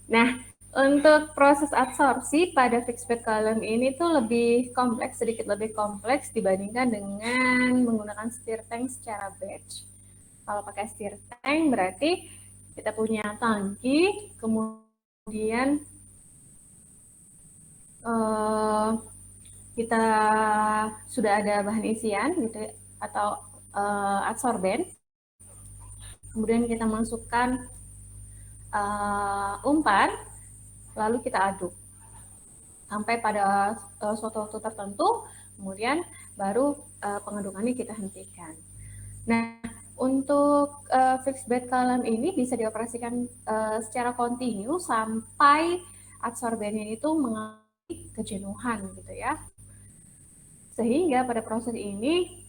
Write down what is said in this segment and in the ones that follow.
Nah, untuk proses absorpsi pada fixed bed column ini tuh lebih kompleks, sedikit lebih kompleks dibandingkan dengan menggunakan stir tank secara batch. Kalau pakai stir tank berarti kita punya tangki, kemudian kita sudah ada bahan isian gitu ya, atau adsorben, kemudian kita masukkan umpan, lalu kita aduk sampai pada suatu waktu tertentu, kemudian baru pengadukannya kita hentikan. Nah, untuk fixed bed column ini bisa dioperasikan secara kontinu sampai adsorbennya itu mengalami kejenuhan gitu ya. Sehingga pada proses ini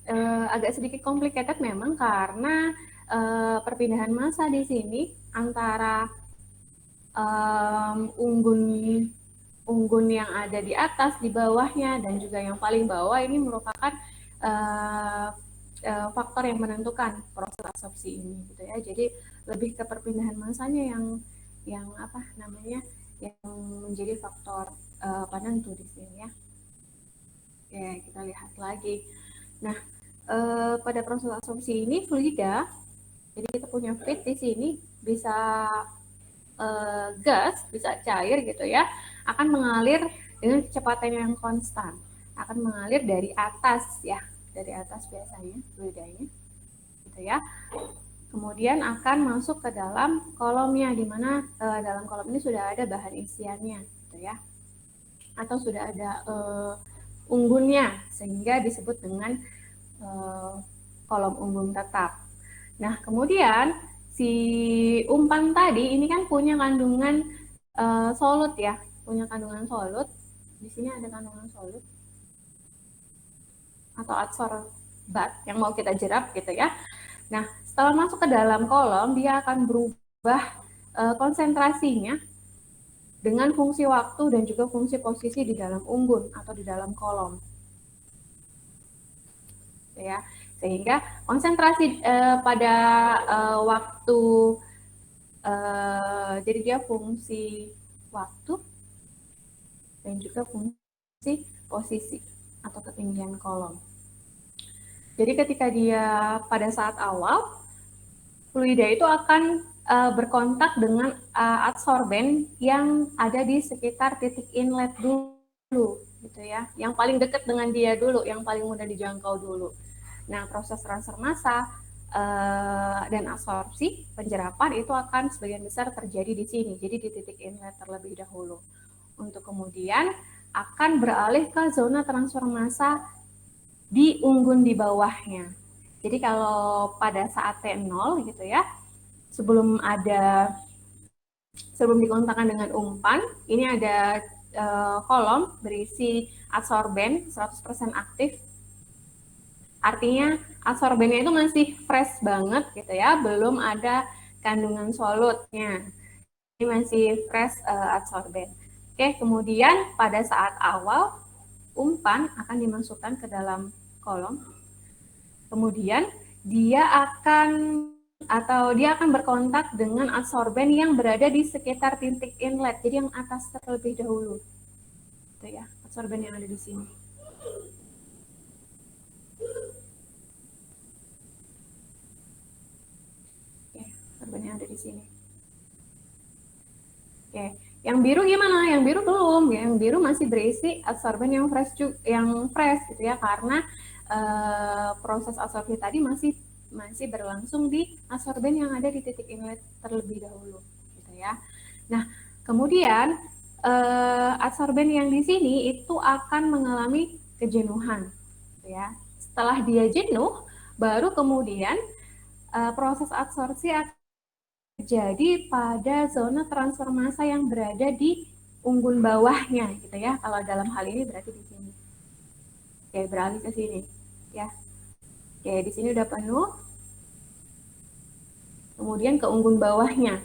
agak sedikit complicated memang karena perpindahan massa di sini antara unggun unggun yang ada di atas, di bawahnya, dan juga yang paling bawah ini merupakan faktor yang menentukan proses absorpsi ini gitu ya. Jadi lebih ke perpindahan massanya yang apa namanya yang menjadi faktor penentu di sini ya. Oke, kita lihat lagi. Nah, pada proses absorpsi ini fluida, jadi kita punya fluid di sini bisa gas, bisa cair gitu ya, akan mengalir dengan kecepatan yang konstan, akan mengalir dari atas ya, dari atas biasanya fluidanya gitu ya. Kemudian akan masuk ke dalam kolomnya, di mana dalam kolom ini sudah ada bahan isiannya gitu ya, atau sudah ada unggunnya, sehingga disebut dengan kolom unggun tetap. Nah, kemudian si umpan tadi ini kan punya kandungan solut ya, punya kandungan solut. Di sini ada kandungan solut atau adsorbat yang mau kita jerap gitu ya. Nah, setelah masuk ke dalam kolom, dia akan berubah konsentrasinya dengan fungsi waktu dan juga fungsi posisi di dalam unggun atau di dalam kolom. Ya, sehingga konsentrasi pada waktu jadi dia fungsi waktu dan juga fungsi posisi atau ketinggian kolom. Jadi ketika dia pada saat awal, fluida itu akan berkontak dengan adsorben yang ada di sekitar titik inlet dulu, gitu ya. Yang paling dekat dengan dia dulu, yang paling mudah dijangkau dulu. Nah, proses transfer massa dan absorpsi penjerapan itu akan sebagian besar terjadi di sini, jadi di titik inlet terlebih dahulu. Untuk kemudian akan beralih ke zona transfer massa di unggun di bawahnya. Jadi kalau pada saat T0 gitu ya, sebelum dikontakkan dengan umpan, ini ada kolom berisi adsorben 100% aktif. Artinya adsorbennya itu masih fresh banget gitu ya, belum ada kandungan solutnya. Ini masih fresh adsorben. Oke, kemudian pada saat awal umpan akan dimasukkan ke dalam kolom. Kemudian dia akan berkontak dengan adsorben yang berada di sekitar titik inlet. Jadi yang atas terlebih dahulu. Itu ya, adsorben yang ada di sini. Oke, adsorben yang ada di sini. Oke, yang biru gimana? Yang biru belum. Yang biru masih berisi adsorben yang fresh gitu ya, karena proses absorpsi tadi masih berlangsung di adsorben yang ada di titik inlet terlebih dahulu, gitu ya. Nah, kemudian adsorben yang di sini itu akan mengalami kejenuhan, gitu ya. Setelah dia jenuh, baru kemudian proses absorpsi akan terjadi pada zona transfer massa yang berada di unggun bawahnya, gitu ya. Kalau dalam hal ini berarti di sini. Oke, beralih ke sini, ya. Oke, di sini udah penuh. Kemudian ke unggun bawahnya,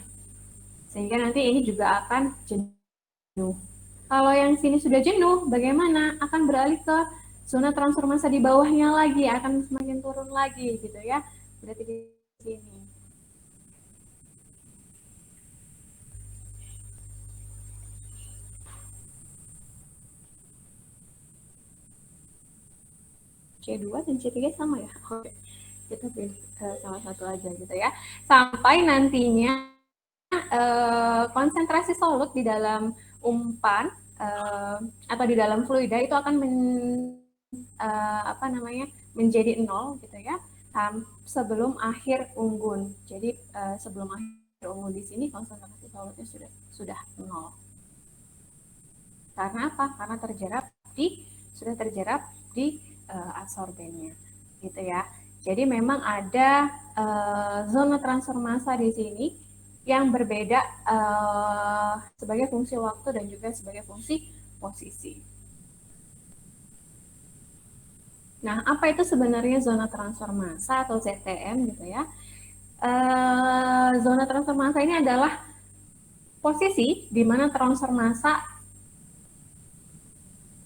sehingga nanti ini juga akan jenuh. Kalau yang sini sudah jenuh, bagaimana? Akan beralih ke zona transfer massa di bawahnya lagi, akan semakin turun lagi, gitu ya. Berarti di sini. C2 dan C3 sama ya? Oke, kita pilih salah satu aja gitu ya. Sampai nantinya konsentrasi solut di dalam umpan atau di dalam fluida itu akan menjadi nol gitu ya sebelum akhir unggun. Jadi sebelum akhir unggun di sini konsentrasi solutnya sudah nol. Karena apa? Karena sudah terjerap di adsorbennya, gitu ya. Jadi memang ada zona transfer massa di sini yang berbeda sebagai fungsi waktu dan juga sebagai fungsi posisi. Nah, apa itu sebenarnya zona transfer massa atau ZTM gitu ya? Zona transfer massa ini adalah posisi di mana transfer massa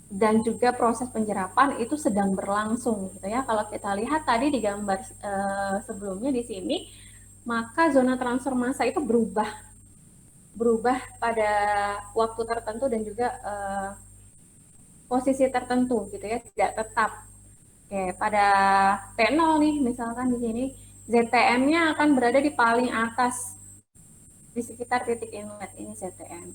dan juga proses penyerapan itu sedang berlangsung gitu ya. Kalau kita lihat tadi di gambar sebelumnya di sini, maka zona transfer massa itu berubah pada waktu tertentu dan juga posisi tertentu gitu ya, tidak tetap. Oke, pada T0 nih misalkan di sini ZTM-nya akan berada di paling atas di sekitar titik inlet ini ZTM.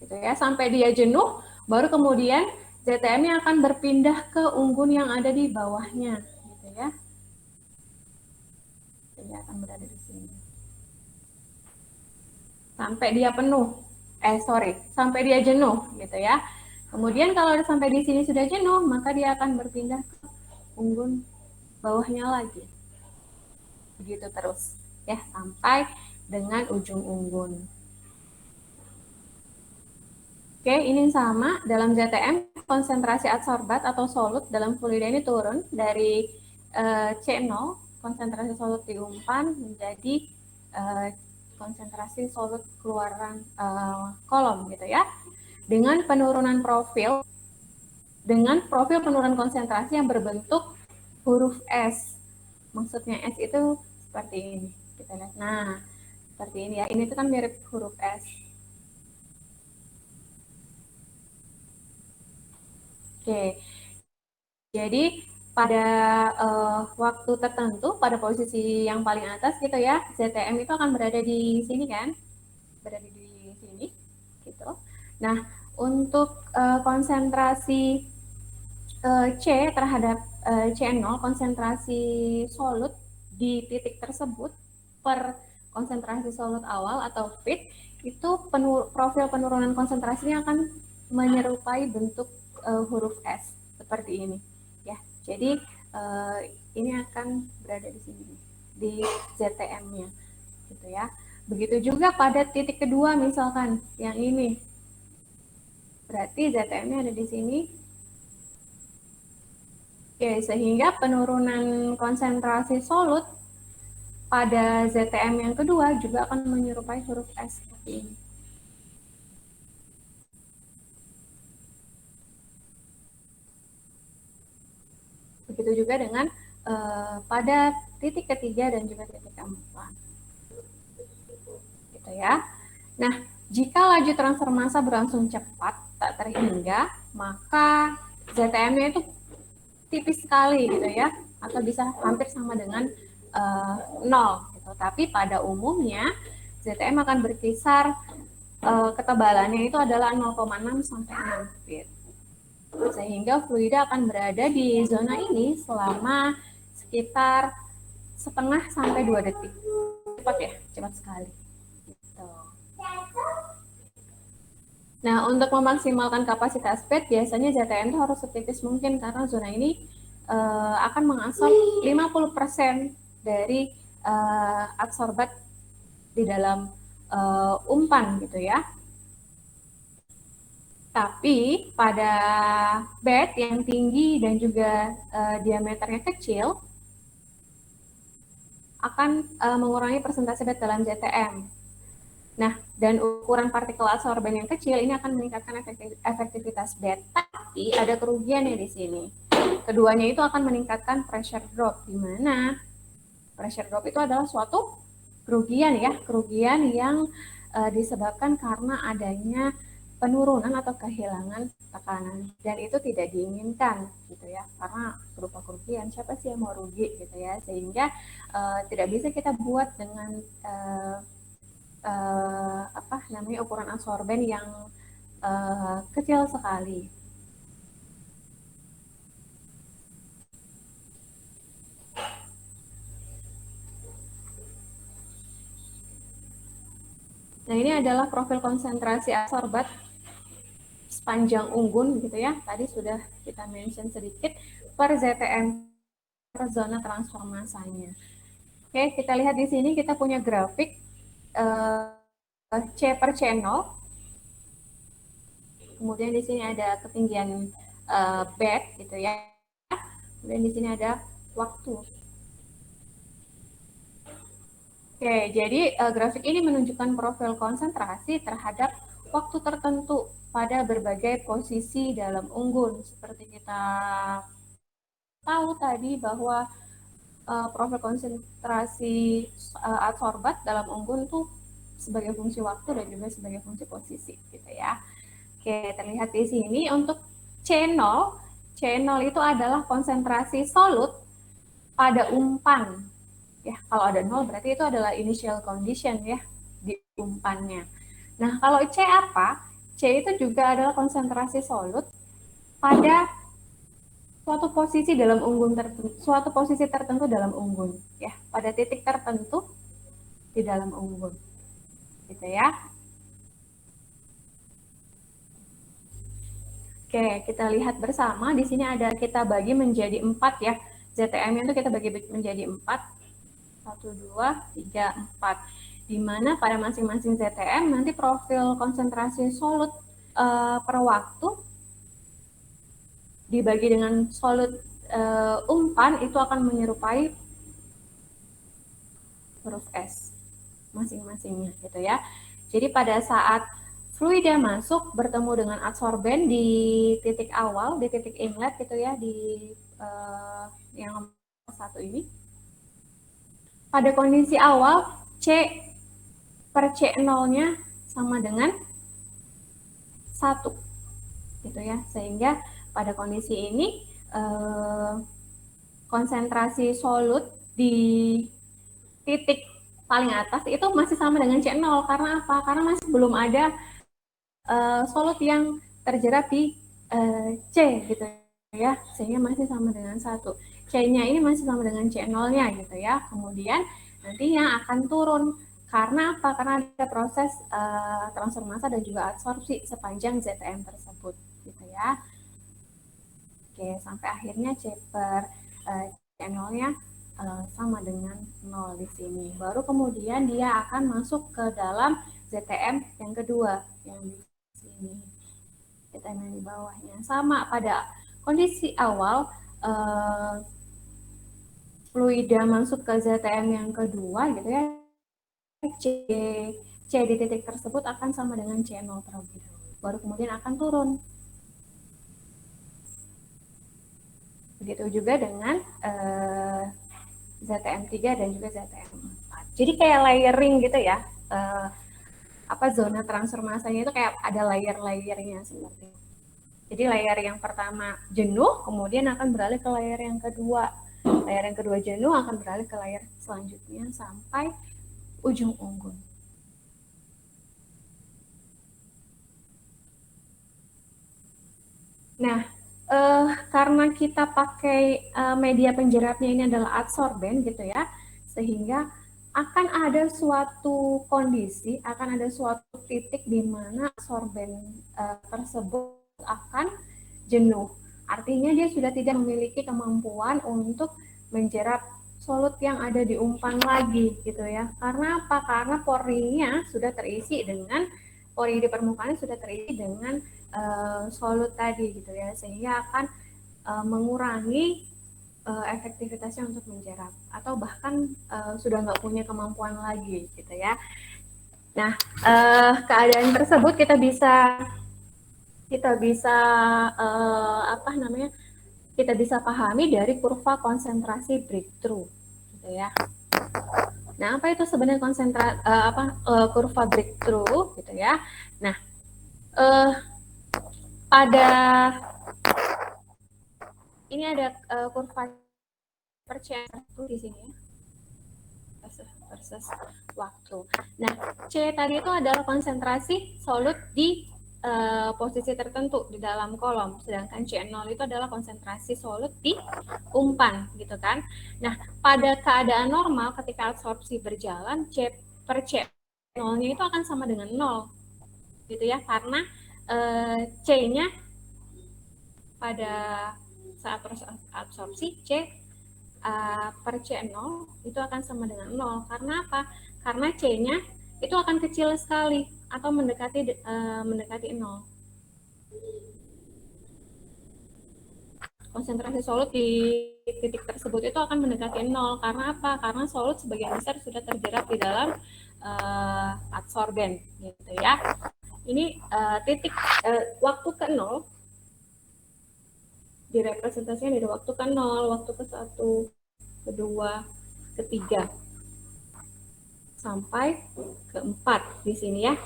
Gitu ya, sampai dia jenuh baru kemudian ZTM-nya akan berpindah ke unggun yang ada di bawahnya gitu ya. Dia akan berada di sini. Sampai dia penuh. Sampai dia jenuh gitu ya. Kemudian kalau sampai di sini sudah jenuh, maka dia akan berpindah ke unggun bawahnya lagi. Begitu terus ya sampai dengan ujung unggun. Oke, ini sama dalam ZTM konsentrasi adsorbat atau solut dalam fluida ini turun dari C0 konsentrasi solut di umpan menjadi konsentrasi solut keluaran kolom gitu ya. Dengan profil penurunan konsentrasi yang berbentuk huruf S. Maksudnya S itu seperti ini. Kita lihat. Nah, seperti ini ya. Ini tuh kan mirip huruf S. Oke, jadi pada waktu tertentu, pada posisi yang paling atas gitu ya, ZTM itu akan berada di sini kan, berada di sini, gitu. Nah, untuk konsentrasi C terhadap C0, konsentrasi solut di titik tersebut per konsentrasi solut awal atau feed, itu profil penurunan konsentrasinya akan menyerupai bentuk huruf S seperti ini ya. Jadi ini akan berada di sini di ZTM-nya gitu ya. Begitu juga pada titik kedua misalkan yang ini. Berarti ZTM-nya ada di sini. Oke, sehingga penurunan konsentrasi solut pada ZTM yang kedua juga akan menyerupai huruf S seperti ini. Begitu juga dengan pada titik ketiga dan juga titik keempat. Gitu ya. Nah, jika laju transfer massa berlangsung cepat, tak terhingga, maka ZTM-nya itu tipis sekali gitu ya, atau bisa hampir sama dengan 0 gitu. Tapi pada umumnya ZTM akan berkisar ketebalannya itu adalah 0,6 sampai 6 feet. Sehingga fluida akan berada di zona ini selama sekitar setengah sampai 2 detik. Cepat ya, cepat sekali. Gitu. Nah, untuk memaksimalkan kapasitas bed, biasanya ZTM itu harus setipis mungkin karena zona ini akan mengabsorb 50% dari adsorbat di dalam umpan gitu ya. Tapi pada bed yang tinggi dan juga diameternya kecil akan mengurangi persentase bed dalam ZTM. Nah, dan ukuran partikel adsorben yang kecil ini akan meningkatkan efektivitas bed. Tapi ada kerugiannya di sini. Keduanya itu akan meningkatkan pressure drop, di mana pressure drop itu adalah suatu kerugian ya, kerugian yang disebabkan karena adanya penurunan atau kehilangan tekanan, dan itu tidak diinginkan gitu ya, karena berupa kerugian. Siapa sih yang mau rugi gitu ya, sehingga tidak bisa kita buat dengan apa namanya ukuran absorben yang kecil sekali. Nah, ini adalah profil konsentrasi adsorbat sepanjang unggun gitu ya. Tadi sudah kita mention sedikit per ZTM per zona transfer masanya. Oke, kita lihat di sini kita punya grafik C per channel. Kemudian di sini ada ketinggian bed gitu ya. Kemudian di sini ada waktu. Oke, jadi grafik ini menunjukkan profil konsentrasi terhadap waktu tertentu pada berbagai posisi dalam unggun. Seperti kita tahu tadi bahwa profil konsentrasi adsorbat dalam unggun tuh sebagai fungsi waktu dan juga sebagai fungsi posisi gitu ya. Oke, terlihat di sini untuk C0, C0 itu adalah konsentrasi solut pada umpan. Ya, kalau ada 0 berarti itu adalah initial condition ya di umpannya. Nah, kalau C apa? C itu juga adalah konsentrasi solut pada suatu posisi dalam unggun tertentu, suatu posisi tertentu dalam unggun ya, pada titik tertentu di dalam unggun. Gitu ya. Oke, kita lihat bersama. Di sini ada kita bagi menjadi 4 ya. ZTM itu kita bagi menjadi 4. 1, 2, 3, 4. Di mana pada masing-masing ZTM nanti profil konsentrasi solut per waktu dibagi dengan solut umpan itu akan menyerupai huruf S masing-masingnya gitu ya. Jadi pada saat fluida masuk bertemu dengan adsorben di titik awal, di titik inlet gitu ya, di yang nomor 1 ini. Pada kondisi awal C per C0-nya sama dengan 1 gitu ya, sehingga pada kondisi ini konsentrasi solut di titik paling atas itu masih sama dengan C0. Karena apa? Karena masih belum ada solut yang terjerat di C gitu ya, sehingga masih sama dengan 1. C-nya ini masih sama dengan C0-nya gitu ya. Kemudian nantinya akan turun. Karena apa? Karena ada proses transfer massa dan juga adsorpsi sepanjang ZTM tersebut gitu ya. Oke, sampai akhirnya C per C0-nya sama dengan 0 di sini. Baru kemudian dia akan masuk ke dalam ZTM yang kedua, yang di sini. ZTM yang di bawahnya. Sama pada kondisi awal, fluida masuk ke ZTM yang kedua gitu ya, C di titik tersebut akan sama dengan C0 terlebih dahulu. Baru kemudian akan turun. Begitu juga dengan ZTM 3 dan juga ZTM 4. Jadi kayak layering gitu ya. Zona transfer masanya itu kayak ada layer-layernya seperti itu. Jadi layer yang pertama jenuh, kemudian akan beralih ke layer yang kedua. Layer yang kedua jenuh akan beralih ke layer selanjutnya sampai ujung unggun. Nah, karena kita pakai media penjeratnya ini adalah adsorben gitu ya, sehingga akan ada suatu kondisi, akan ada suatu titik di mana adsorben tersebut akan jenuh. Artinya dia sudah tidak memiliki kemampuan untuk menjerat solut yang ada di umpan lagi gitu ya. Karena apa? Karena porinya sudah terisi dengan pori di permukaan sudah terisi dengan solut tadi gitu ya, sehingga akan mengurangi efektivitasnya untuk menjerat atau bahkan sudah nggak punya kemampuan lagi gitu ya. Nah, keadaan tersebut kita bisa kita bisa pahami dari kurva konsentrasi breakthrough gitu ya. Nah, apa itu sebenarnya kurva breakthrough gitu ya? Nah, uh, pada ini ada kurva percaya di sini ya, versus waktu. Nah, C tadi itu adalah konsentrasi solut di posisi tertentu di dalam kolom, sedangkan C0 itu adalah konsentrasi solut di umpan, gitu kan. Nah, pada keadaan normal ketika absorpsi berjalan, C per C0-nya itu akan sama dengan 0, gitu ya, karena C-nya pada saat proses absorpsi C per C0 itu akan sama dengan 0. Karena apa? Karena C-nya itu akan kecil sekali atau mendekati 0. Konsentrasi solut di titik tersebut itu akan mendekati 0. Karena apa? Karena solut sebagian besar sudah terjerat di dalam adsorben, gitu ya. Ini titik waktu ke 0 direpresentasikan dari waktu ke 0, waktu ke 1, kedua, ketiga, sampai ke 4 di sini ya.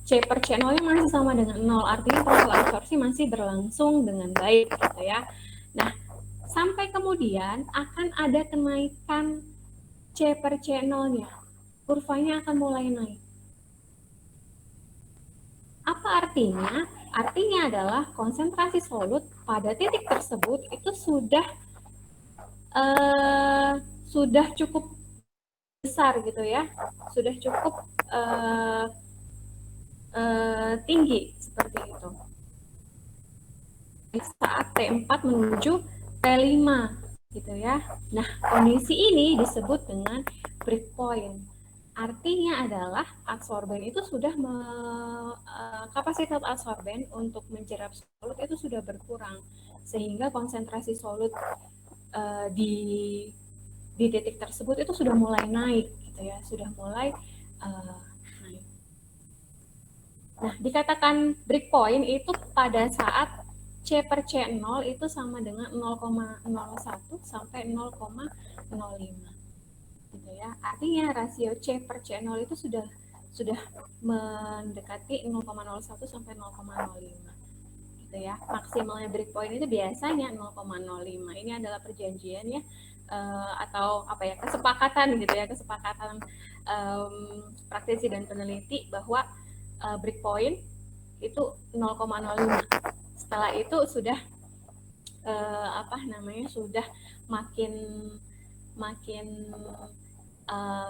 C per C0-nya masih sama dengan 0, artinya proses absorpsi masih berlangsung dengan baik, gitu ya. Nah, sampai kemudian akan ada kenaikan C per C0-nya. Kurvanya akan mulai naik. Apa artinya? Artinya adalah konsentrasi solut pada titik tersebut itu sudah cukup besar, gitu ya, sudah cukup tinggi seperti itu. Saat T4 menuju T5, gitu ya. Nah, kondisi ini disebut dengan breakpoint. Artinya adalah adsorben itu sudah kapasitas adsorben untuk menjerap solut itu sudah berkurang, sehingga konsentrasi solut di titik tersebut itu sudah mulai naik, gitu ya, sudah mulai naik. Nah, dikatakan breakpoint itu pada saat C per C0 itu sama dengan 0,01 sampai 0,05, gitu ya. Artinya rasio C per C0 itu sudah mendekati 0,01 sampai 0,05, gitu ya. Maksimalnya breakpoint itu biasanya 0,05. Ini adalah perjanjian ya, atau apa ya, kesepakatan, gitu ya, kesepakatan praktisi dan peneliti bahwa breakpoint itu 0,05. Setelah itu sudah sudah makin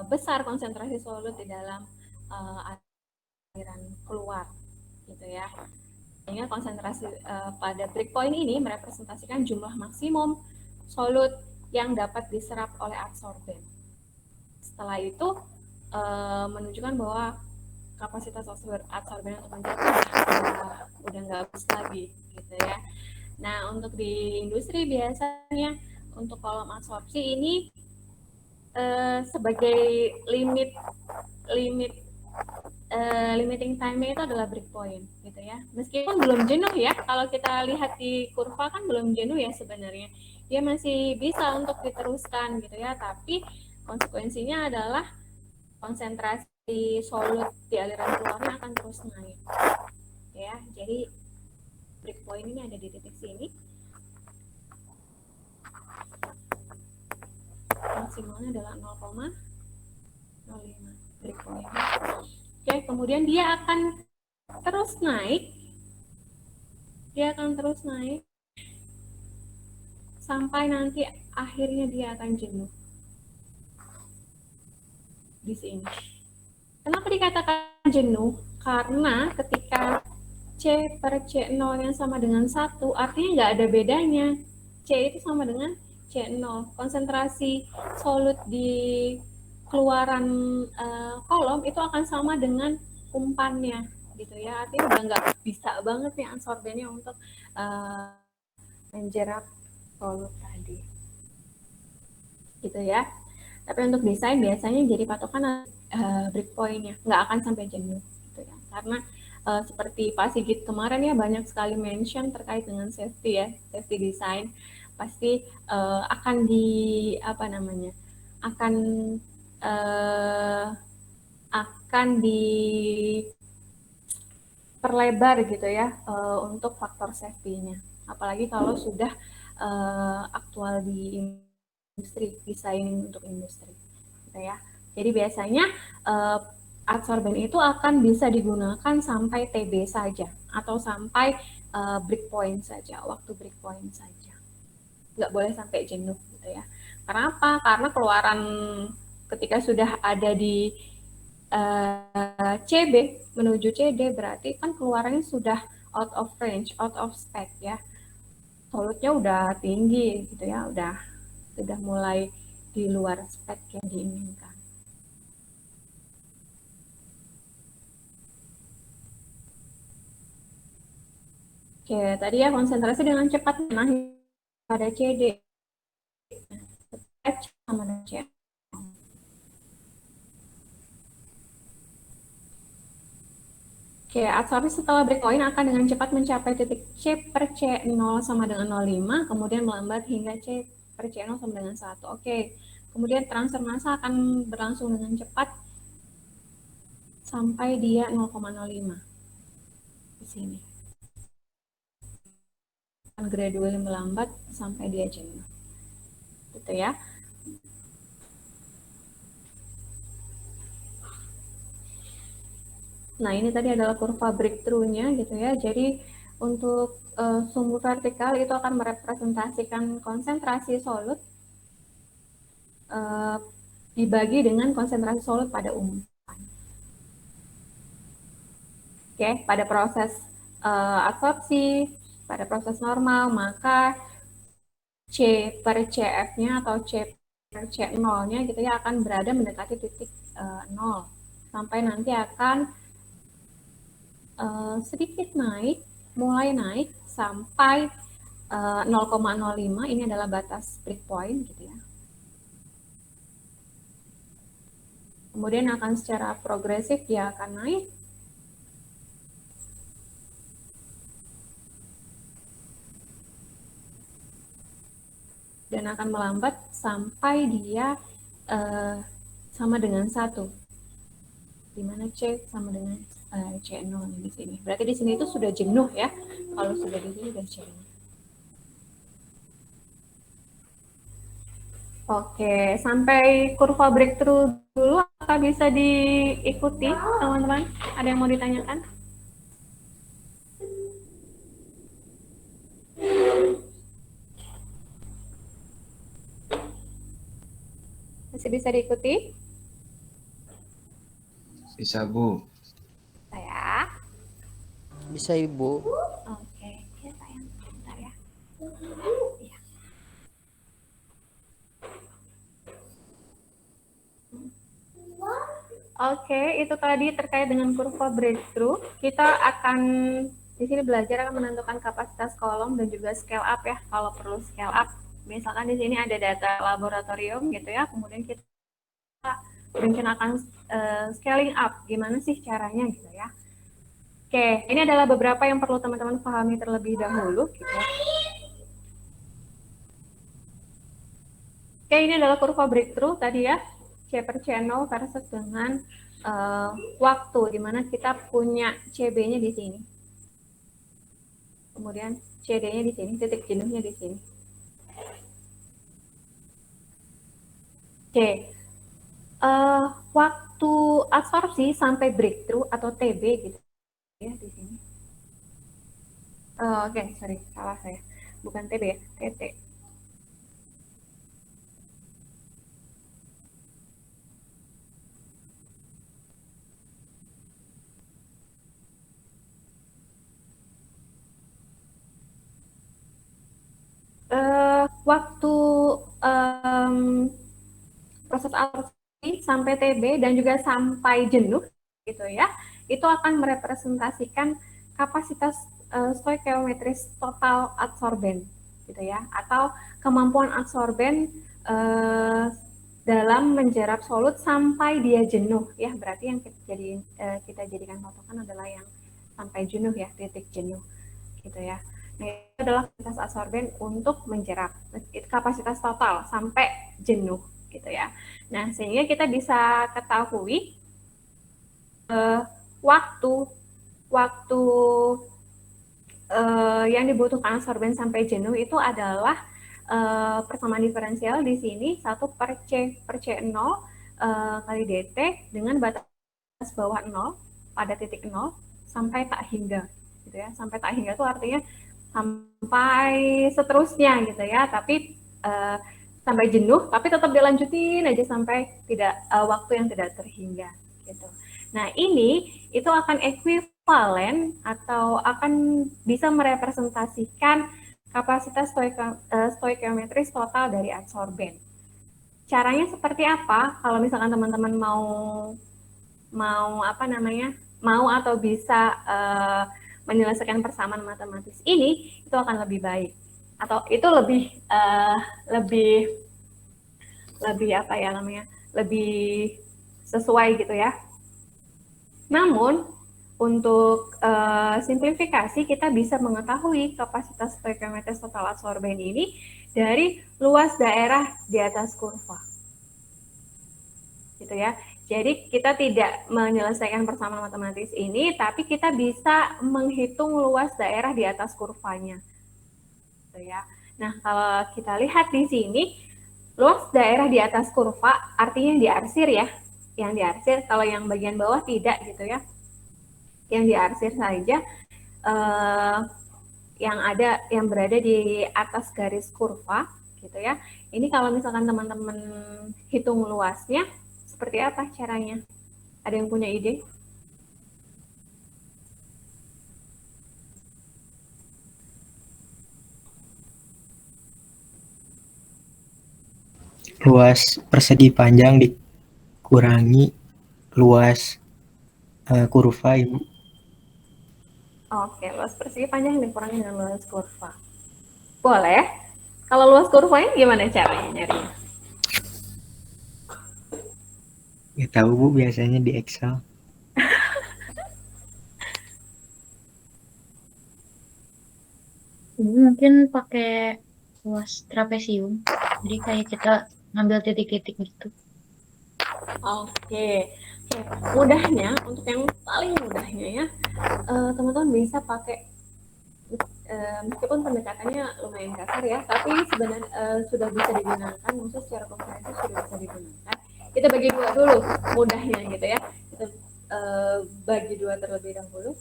besar konsentrasi solut di dalam aliran keluar, gitu ya. Sehingga konsentrasi pada breakpoint ini merepresentasikan jumlah maksimum solut yang dapat diserap oleh adsorben. Setelah itu menunjukkan bahwa kapasitas adsorben untuk mencerna udah nggak habis lagi, gitu ya. Nah, untuk di industri biasanya untuk kolom absorpsi ini sebagai limiting time-nya itu adalah breakpoint, gitu ya. Meskipun belum jenuh ya, kalau kita lihat di kurva kan belum jenuh ya sebenarnya. Dia masih bisa untuk diteruskan, gitu ya, tapi konsekuensinya adalah konsentrasi solut di aliran keluarnya akan terus naik. Ya, jadi breakpoint ini ada di titik sini. Maksimalnya adalah 0,05 breakpoint. Oke, kemudian dia akan terus naik. Sampai nanti akhirnya dia akan jenuh di sini. Kenapa dikatakan jenuh? Karena ketika C per C0 yang sama dengan 1, artinya nggak ada bedanya. C itu sama dengan C0. Konsentrasi solut di keluaran kolom itu akan sama dengan umpannya, gitu ya. Artinya udah nggak bisa banget nih adsorbennya untuk menjerap solut tadi, gitu ya. Tapi untuk desain biasanya jadi patokan breakpointnya, nggak akan sampai jenuh, gitu ya. Karena seperti Pak Sigit kemarin ya, banyak sekali mention terkait dengan safety ya, safety design pasti akan diperlebar gitu ya untuk faktor safety-nya. Apalagi kalau sudah aktual di industri, desain untuk industri, gitu ya. Jadi biasanya adsorben itu akan bisa digunakan sampai TB saja atau sampai breakpoint saja, waktu breakpoint saja. Nggak boleh sampai jenuh gitu ya. Karena apa? Karena keluaran ketika sudah ada di CB menuju CD berarti kan keluarannya sudah out of range, out of spec ya. Solutnya udah tinggi gitu ya, sudah mulai di luar spek yang diinginkan. Oke, tadi ya konsentrasi dengan cepat menahi pada CD. Sama dengan C. Oke, absorpsi setelah breakpoint akan dengan cepat mencapai titik C per C0 sama dengan 0,5, kemudian melambat hingga C per C0 sama dengan 1. Oke, kemudian transfer massa akan berlangsung dengan cepat sampai dia 0,05 di sini. Akan gradually melambat sampai dia jenuh. Gitu ya. Nah, ini tadi adalah kurva breakthrough-nya gitu ya. Jadi untuk sumbu vertikal itu akan merepresentasikan konsentrasi solut dibagi dengan konsentrasi solut pada umum. Oke, pada proses absorpsi, pada proses normal, maka C per CF-nya atau C per C0-nya gitu ya akan berada mendekati titik 0 sampai nanti akan sedikit naik, mulai naik sampai 0,05, ini adalah batas breakpoint gitu ya. Kemudian akan secara progresif dia akan naik dan akan melambat sampai dia sama dengan 1, di mana C sama dengan C0 di sini. Berarti di sini itu sudah jenuh ya. Kalau sudah di sini sudah jenuh. Oke, sampai kurva breakthrough dulu, apa bisa diikuti teman-teman? Ada yang mau ditanyakan? Masih bisa diikuti? Bisa, Bu. Saya. Bisa, Ibu. Oke, ya sayang, bentar ya. Iya. Oke, itu tadi terkait dengan kurva breakthrough. Kita akan di sini belajar akan menentukan kapasitas kolom dan juga scale up ya. Kalau perlu scale up, misalkan di sini ada data laboratorium gitu ya. Kemudian kita rencanakan scaling up. Gimana sih caranya gitu ya? Oke, ini adalah beberapa yang perlu teman-teman pahami terlebih dahulu. Gitu. Oke, ini adalah kurva breakthrough tadi ya. C per channel versus dengan waktu, di mana kita punya CB-nya di sini. Kemudian CD-nya di sini, titik jenuhnya di sini. Oke, waktu absorpsi sampai breakthrough atau TB gitu ya di sini. Oke, sorry, salah saya. Bukan TB ya, TT. Waktu proses absorpsi sampai TB dan juga sampai jenuh gitu ya, itu akan merepresentasikan kapasitas stoikiometris total adsorben gitu ya, atau kemampuan adsorben dalam menjerap solut sampai dia jenuh ya. Berarti yang kita jadikan patokan adalah yang sampai jenuh ya, titik jenuh gitu ya. Nah, itu adalah kapasitas adsorben untuk menjerap, itu kapasitas total sampai jenuh gitu ya. Nah, sehingga kita bisa ketahui waktu waktu yang dibutuhkan absorben sampai jenuh itu adalah persamaan diferensial di sini 1 per C0 kali dt dengan batas bawah 0 pada titik 0 sampai tak hingga gitu ya. Sampai tak hingga itu artinya sampai seterusnya gitu ya, tapi sampai jenuh tapi tetap dilanjutin aja sampai tidak waktu yang tidak terhingga gitu. Nah, ini itu akan ekuivalen atau akan bisa merepresentasikan kapasitas stoikiometris total dari adsorben. Caranya seperti apa? Kalau misalkan teman-teman mau atau bisa menyelesaikan persamaan matematis ini, itu akan lebih baik atau itu lebih sesuai gitu ya. Namun untuk simplifikasi kita bisa mengetahui kapasitas stoikiometris total adsorben ini dari luas daerah di atas kurva. Gitu ya. Jadi kita tidak menyelesaikan persamaan matematis ini, tapi kita bisa menghitung luas daerah di atas kurvanya. Gitu ya. Nah, kalau kita lihat di sini, luas daerah di atas kurva artinya yang diarsir ya. Yang diarsir, kalau yang bagian bawah tidak gitu ya. Yang diarsir saja yang berada di atas garis kurva gitu ya. Ini kalau misalkan teman-teman hitung luasnya, seperti apa caranya? Ada yang punya ide? Luas persegi panjang dikurangi luas kurva, Ibu. Oke, luas persegi panjang dikurangi dengan luas kurva. Boleh. Kalau luas kurvanya gimana caranya nyarinya? Nggak tahu, Bu, biasanya di Excel. Mungkin pakai luas trapesium. Jadi kayak kita ngambil titik-titik gitu. Oke. Mudahnya, untuk yang paling mudahnya ya, teman-teman bisa pakai meskipun pendekatannya lumayan kasar ya, tapi sebenarnya sudah bisa digunakan, maksudnya secara komprehensif sudah bisa digunakan. Kita bagi dua dulu, mudahnya gitu ya. Kita bagi dua terlebih dahulu.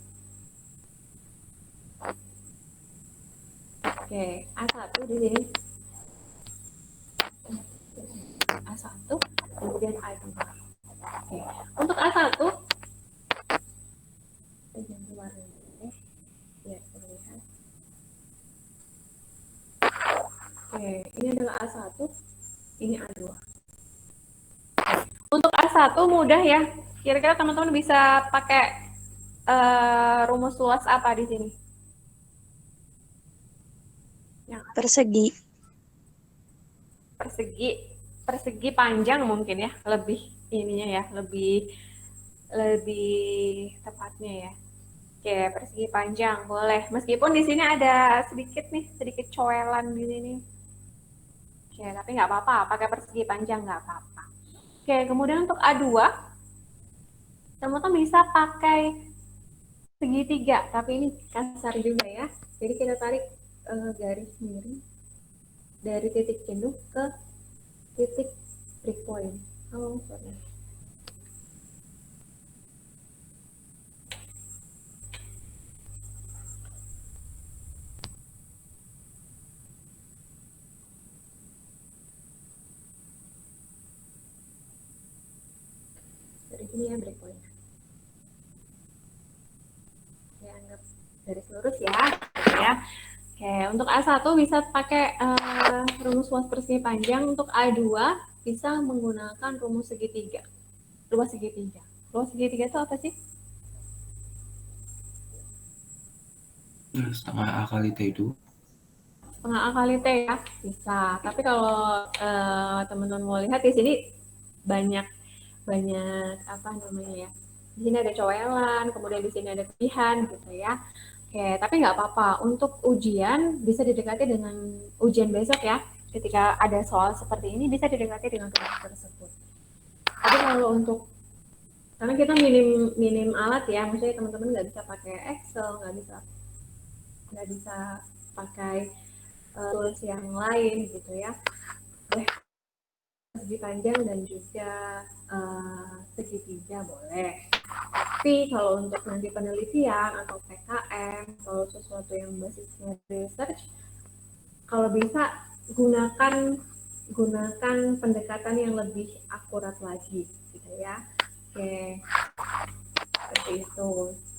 Oke, A1 di sini. A1, kemudian A2. Oke. Untuk A1, ya, terlihat. Oke, ini adalah A1, ini A2. Untuk A1 mudah ya. Kira-kira teman-teman bisa pakai rumus luas apa di sini? Persegi. Persegi panjang mungkin ya, lebih ininya ya, lebih tepatnya ya. Oke, persegi panjang boleh. Meskipun di sini ada sedikit coelan di sini. Oke, tapi nggak apa-apa, pakai persegi panjang nggak apa-apa. Oke, kemudian untuk A2, teman-teman bisa pakai segitiga, tapi ini kasar juga ya. Jadi kita tarik garis miring dari titik jenuh ke titik breakpoint. Oh, sorry. Dari sini ya breakpoint. Ya, anggap garis lurus ya. Oke, untuk A1 bisa pakai rumus luas persegi panjang. Untuk A2 bisa menggunakan rumus segitiga. Luas segitiga. Luas segitiga itu apa sih? Setengah A kali T2. Setengah A kali T ya, bisa. Tapi kalau teman-teman mau lihat di sini banyak apa namanya ya. Di sini ada coelan, kemudian di sini ada kelebihan gitu ya. Oke, tapi nggak apa-apa. Untuk ujian bisa didekati dengan ujian besok ya. Ketika ada soal seperti ini bisa didekati dengan rumus tersebut. Tapi kalau untuk Karena kita minim alat ya, maksudnya teman-teman nggak bisa pakai Excel, nggak bisa pakai tools yang lain gitu ya. Boleh segi panjang dan juga segitiga boleh. Tapi kalau untuk nanti penelitian atau PKM, kalau sesuatu yang basisnya research, kalau bisa gunakan pendekatan yang lebih akurat lagi gitu ya. Oke, seperti itu.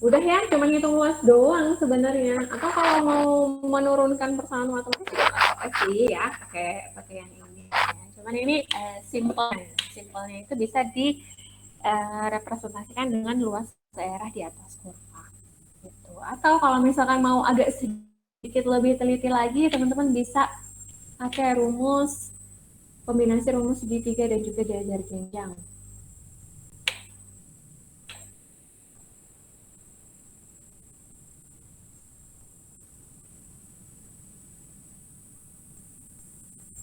Udah ya, cuma ngitung luas doang sebenarnya. Atau kalau mau menurunkan persamaan matematik juga nggak apa-apa sih ya, pakai yang ini. Cuman ini simpelnya itu bisa direpresentasikan dengan luas daerah di atas kurva. Gitu. Atau kalau misalkan mau agak sedikit lebih teliti lagi, teman-teman bisa pakai kombinasi rumus segitiga dan juga jajar genjang.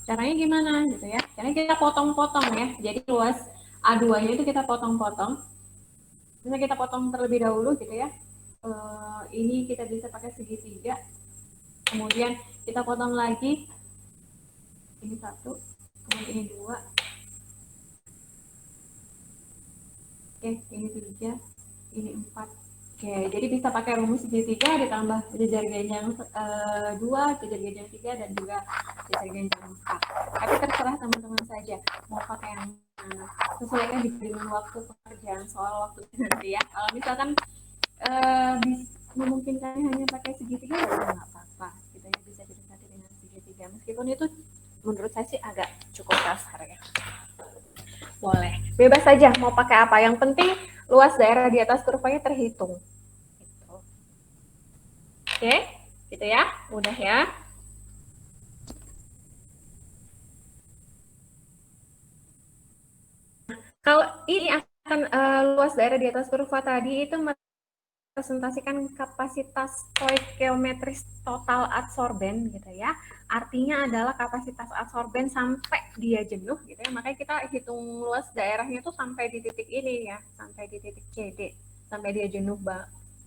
Caranya gimana gitu ya? Caranya kita potong-potong ya. Jadi luas A2-nya itu kita potong-potong. Misalnya kita potong terlebih dahulu gitu ya. Ini kita bisa pakai segitiga. Kemudian kita potong lagi. Ini 1, kemudian ini 2. Oke, ini 3, ini 4. Oke, jadi bisa pakai rumus segitiga ditambah jajar genjang 2, jajar genjang 3, dan juga jajar genjang 4. Tapi terserah teman-teman saja mau pakai yang mana. Sesuaikan dengan waktu pekerjaan soal waktu nanti ya. Kalau misalkan memungkinkan hanya pakai segitiga ya nggak apa-apa. Kita bisa didekati dengan segitiga. Meskipun itu menurut saya sih agak cukup kasar ya. Boleh, bebas saja mau pakai apa. Yang penting luas daerah di atas kurvanya terhitung. Gitu. Oke, gitu ya, mudah ya. Kalau ini akan luas daerah di atas kurva tadi itu merepresentasikan kapasitas stoikiometris total adsorben gitu ya. Artinya adalah kapasitas adsorben sampai dia jenuh gitu ya. Makanya kita hitung luas daerahnya tuh sampai di titik ini ya, sampai di titik CD, sampai dia jenuh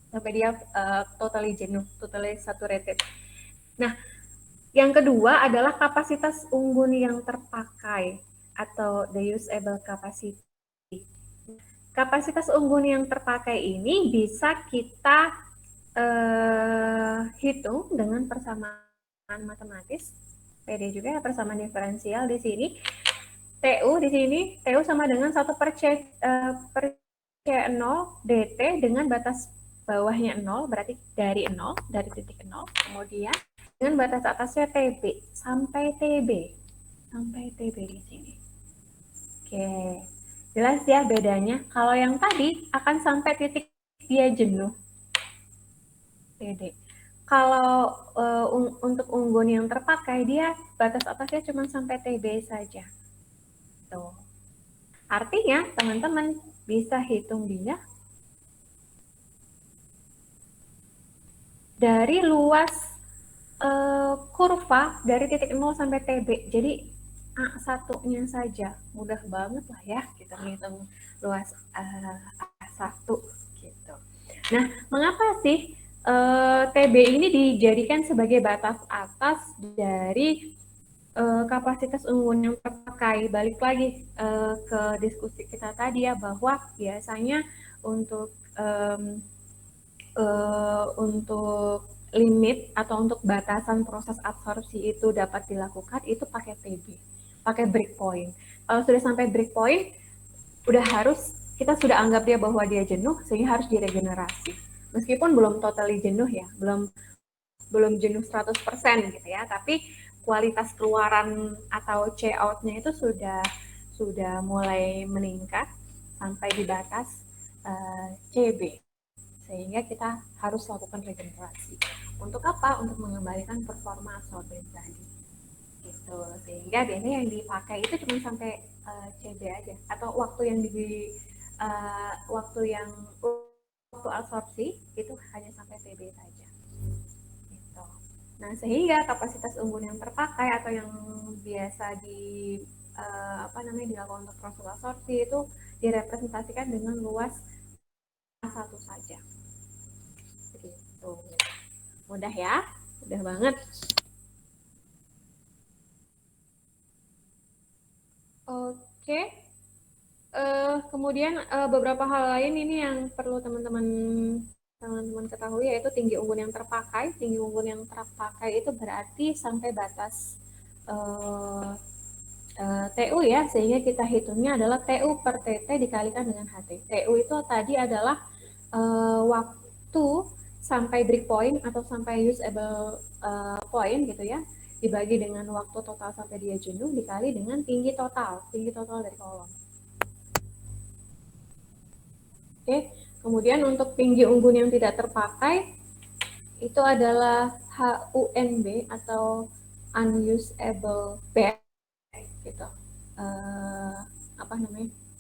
sampai dia totally jenuh, totally saturated. Nah, yang kedua adalah kapasitas unggun yang terpakai atau the usable capacity. Kapasitas unggun yang terpakai ini bisa kita hitung dengan persamaan matematis. PD juga ya, persamaan diferensial di sini. TU di sini, TU sama dengan 1 per C0 DT dengan batas bawahnya 0, berarti dari titik 0, kemudian dengan batas atasnya TB sampai TB di sini. Oke, jelas ya bedanya. Kalau yang tadi akan sampai titik dia jenuh, TD. Kalau untuk unggun yang terpakai dia batas atasnya cuma sampai TB saja. Tuh. Artinya teman-teman bisa hitung dia dari luas kurva dari titik 0 sampai TB. Jadi A1-nya saja. Mudah banget lah ya kita menghitung luas A1 gitu. Nah, mengapa sih TB ini dijadikan sebagai batas atas dari kapasitas unggun yang terpakai? Balik lagi ke diskusi kita tadi ya, bahwa biasanya untuk limit atau untuk batasan proses absorpsi itu dapat dilakukan itu pakai TB, pakai breakpoint. Kalau sudah sampai breakpoint, kita sudah anggap dia bahwa dia jenuh, sehingga harus diregenerasi. Meskipun belum totally jenuh ya, belum jenuh 100% gitu ya, tapi kualitas keluaran atau C out-nya itu sudah mulai meningkat sampai di batas CB. Sehingga kita harus lakukan regenerasi. Untuk apa? Untuk mengembalikan performa absorben tadi. Gitu. Sehingga biasanya yang dipakai itu cuma sampai CB aja, atau waktu absorpsi itu hanya sampai TB saja. Gitu. Nah, sehingga kapasitas unggun yang terpakai atau yang biasa dilakukan untuk proses absorpsi itu direpresentasikan dengan luas H1 saja. Begitu. Mudah ya? Mudah banget. Oke. Kemudian beberapa hal lain ini yang perlu teman-teman ketahui, yaitu tinggi unggun yang terpakai. Tinggi unggun yang terpakai itu berarti sampai batas TU ya, sehingga kita hitungnya adalah TU per TT dikalikan dengan HT. TU itu tadi adalah waktu sampai breakpoint atau sampai usable point gitu ya, dibagi dengan waktu total sampai dia jenuh dikali dengan tinggi total dari kolom. Oke, kemudian untuk tinggi unggun yang tidak terpakai itu adalah HUNB atau unusable bed gitu.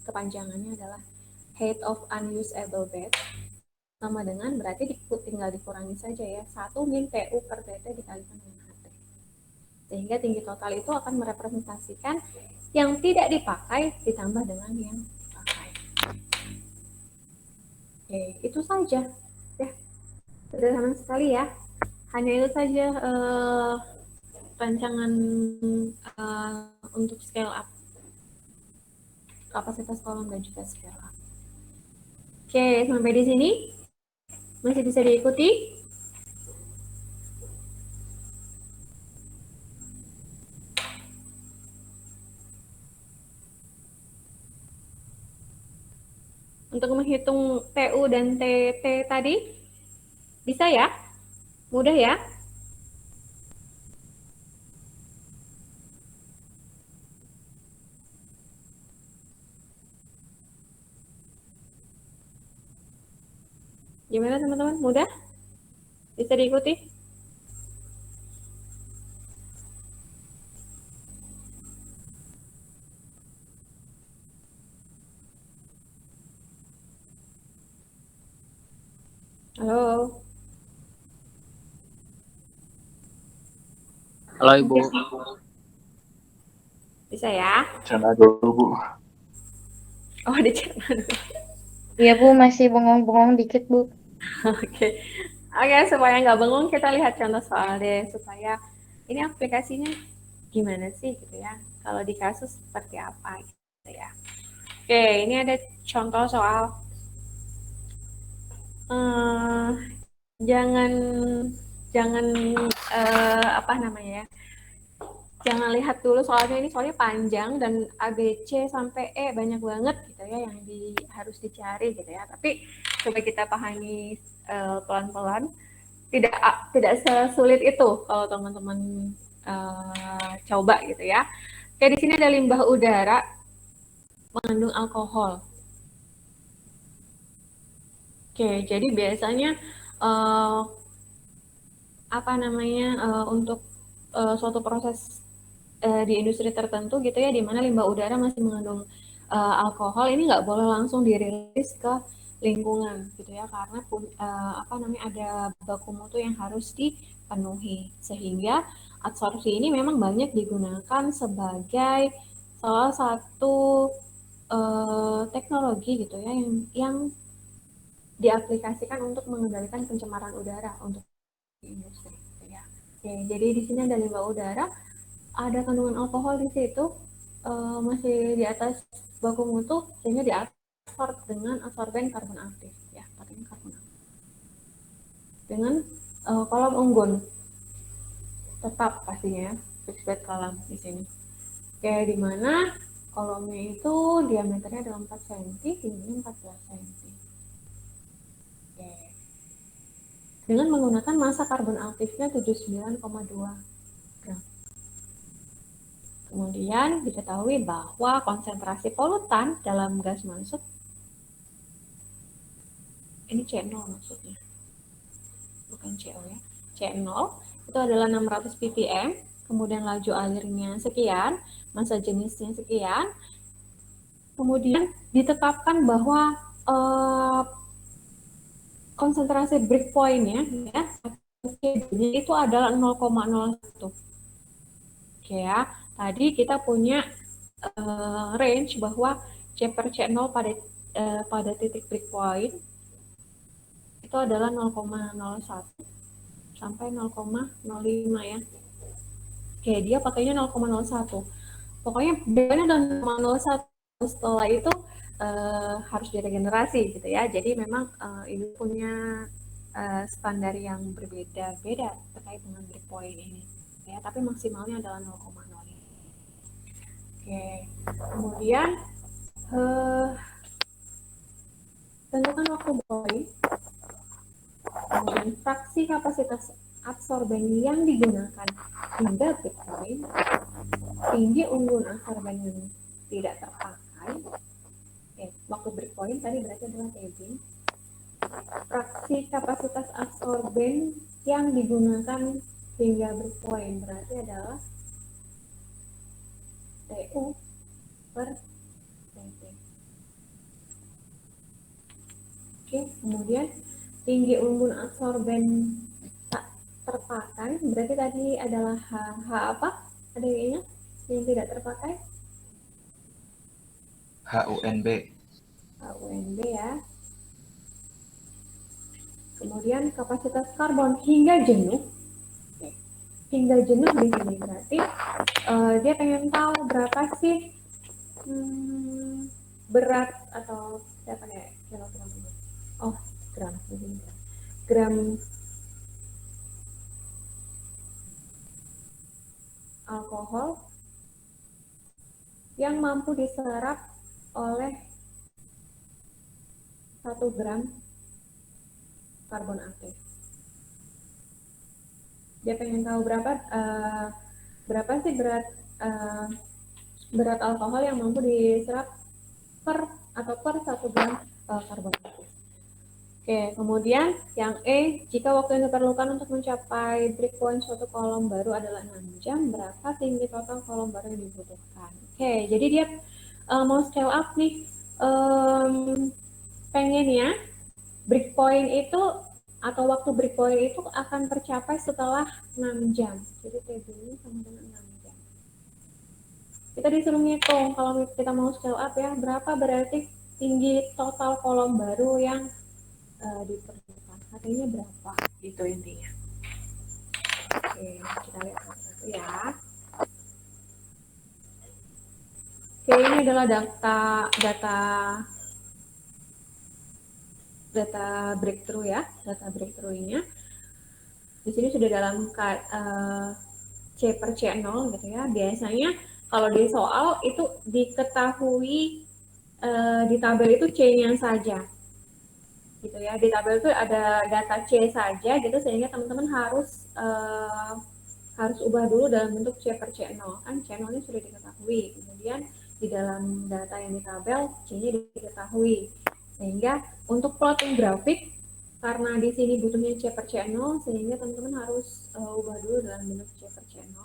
Kepanjangannya adalah height of unusable bed, sama dengan berarti tinggal dikurangi saja ya, 1 min PU per TT dikalikan dengan HT. Sehingga tinggi total itu akan merepresentasikan yang tidak dipakai ditambah dengan yang dipakai. Oke, itu saja ya, sederhana sekali ya. Hanya itu saja rancangan untuk scale up kapasitas kolom dan juga scale up. Oke, sampai di sini masih bisa diikuti? Untuk menghitung TU dan TT tadi, bisa ya? Mudah ya? Gimana teman-teman? Mudah? Bisa diikuti? Halo? Halo Ibu. Bisa ya? Cerna dulu Bu. Oh, dicerna dulu. Iya Bu, masih bengong-bengong dikit Bu. Oke. Oke, supaya nggak bengong kita lihat contoh soal deh, supaya ini aplikasinya gimana sih gitu ya. Kalau di kasus seperti apa gitu ya. Oke, ini ada contoh soal jangan jangan lihat dulu soalnya, ini soalnya panjang dan ABC sampai E banyak banget gitu ya yang harus dicari gitu ya. Tapi coba kita pahami pelan-pelan. Tidak sesulit itu kalau teman-teman coba gitu ya. Oke, di sini ada limbah udara mengandung alkohol. Oke, jadi biasanya untuk suatu proses di industri tertentu gitu ya, di mana limbah udara masih mengandung alkohol, ini nggak boleh langsung dirilis ke lingkungan gitu ya, karena ada baku mutu yang harus dipenuhi, sehingga adsorpsi ini memang banyak digunakan sebagai salah satu teknologi gitu ya yang diaplikasikan untuk mengendalikan pencemaran udara untuk industri gitu ya. Oke, jadi di sini ada limbah udara, ada kandungan alkohol di situ, masih di atas baku mutu, sehingga diabsorb dengan absorben karbon aktif ya, pakai karbon aktif. Dengan kolom unggun tetap pastinya ya, fixed bed column di sini. Oke, di mana kolomnya itu diameternya adalah 4 cm, tingginya 14 cm. Oke. Dengan menggunakan massa karbon aktifnya 79,2 gram. Kemudian diketahui bahwa konsentrasi polutan dalam gas masuk, ini C0 maksudnya, bukan CO ya, C0 itu adalah 600 ppm, kemudian laju alirnya sekian, massa jenisnya sekian, kemudian ditetapkan bahwa konsentrasi breakpoint-nya ya, itu adalah 0,01. Oke ya, tadi kita punya range bahwa C per C0 pada titik breakpoint itu adalah 0,01 sampai 0,05 ya. Oke, dia pakainya 0,01. Pokoknya bedanya adalah 0,01. Setelah itu harus diregenerasi gitu ya. Jadi memang ini punya standar yang berbeda-beda terkait dengan breakpoint ini. Ya, tapi maksimalnya adalah 0,05. Oke, kemudian tentukan waktu breakpoint. Kemudian fraksi kapasitas absorben yang digunakan hingga breakpoint, tinggi unggun absorben yang tidak terpakai. Waktu breakpoint tadi berarti adalah TB. Fraksi kapasitas absorben yang digunakan hingga breakpoint berarti adalah TU per TB. Oke, kemudian tinggi unggun absorben tak terpakai berarti tadi adalah H apa? Ada yang ingat yang tidak terpakai? HUNB. HUNB ya. Kemudian kapasitas karbon hingga jenuh. Hingga jenuh di sini berarti dia pengen tahu berapa sih berat atau saya pakai kilogram ini. Oh, gram begini. Gram alkohol yang mampu diserap oleh 1 gram karbon aktif. Dia pengen tahu berapa sih berat alkohol yang mampu diserap per 1 gram karbon aktif. Oke, kemudian yang E, jika waktu yang diperlukan untuk mencapai breakpoint suatu kolom baru adalah 6 jam, berapa tinggi total kolom baru yang dibutuhkan? Oke, jadi dia mau scale up nih, pengennya breakpoint itu atau waktu breakpoint itu akan tercapai setelah 6 jam. Jadi TB ini sama dengan 6 jam. Kita disuruh ngitung kalau kita mau scale up ya, berapa berarti tinggi total kolom baru yang diperlukan. Katanya berapa? Itu intinya. Oke, kita lihat satu-satu ya. Oke, ini adalah data breakthrough ya, data breakthrough-nya. Di sini sudah dalam C per C0 gitu ya. Biasanya kalau di soal itu diketahui di tabel itu C-nya saja. Gitu ya. Di tabel itu ada data C saja gitu sehingga teman-teman harus ubah dulu dalam bentuk C per C0. Kan C0-nya sudah diketahui. Kemudian di dalam data yang di tabel C-nya diketahui. Sehingga untuk plotting grafik karena di sini butuhnya C per C0 sehingga teman-teman harus ubah dulu dalam bentuk C per C0.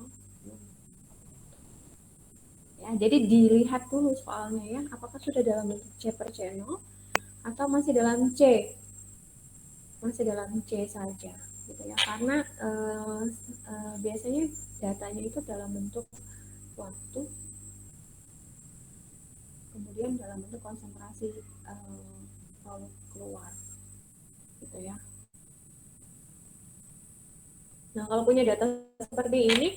Ya, jadi dilihat dulu soalnya ya, apakah sudah dalam bentuk C per C0 atau masih dalam C. Masih dalam C saja gitu ya. Karena biasanya datanya itu dalam bentuk waktu kemudian dalam bentuk konsentrasi keluar gitu ya. Nah, kalau punya data seperti ini,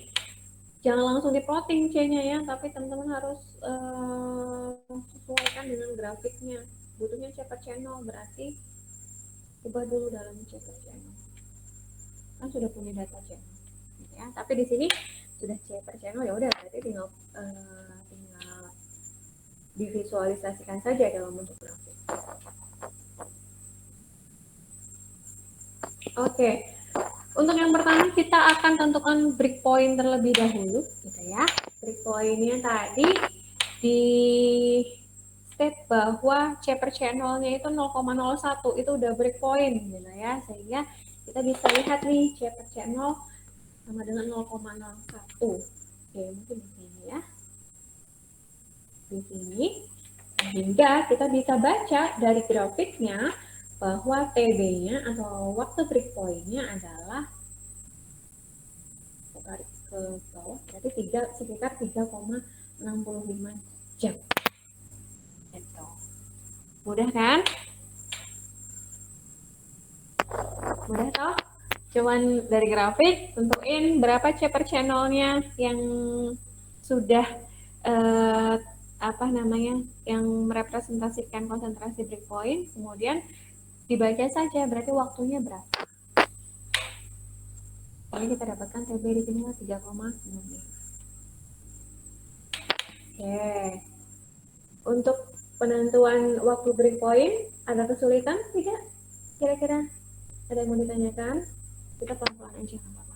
jangan langsung diplotting C-nya ya, tapi teman-teman harus sesuaikan dengan grafiknya. Butuhnya C per C0, berarti ubah dulu dalam C per C0. Kan sudah punya data C0, gitu ya. Tapi di sini sudah C per C0, ya udah berarti tinggal divisualisasikan saja dalam bentuk grafik. Oke, untuk yang pertama kita akan tentukan breakpoint terlebih dahulu, gitu ya. Breakpointnya tadi di state bahwa C per C0-nya itu 0,01 itu udah breakpoint, gitu ya. Sehingga kita bisa lihat nih C per C0 sama dengan 0,01. Oke, mungkin di sini ya. Di sini, sehingga kita bisa baca dari grafiknya bahwa TB-nya atau waktu breakpoint-nya adalah tarik ke bawah, berarti sekitar 3,65 jam. Gitu. Mudah kan? Mudah toh? Cuman dari grafik tentuin berapa C per channelnya yang sudah eh, apa namanya yang merepresentasikan konsentrasi breakpoint, kemudian dibaca saja berarti waktunya berapa. Ini kita dapatkan TB di sini 3,6. Oke. Untuk penentuan waktu breakpoint ada kesulitan tidak? Kira-kira ada yang mau ditanyakan? Kita pelan-pelan aja nggak apa-apa.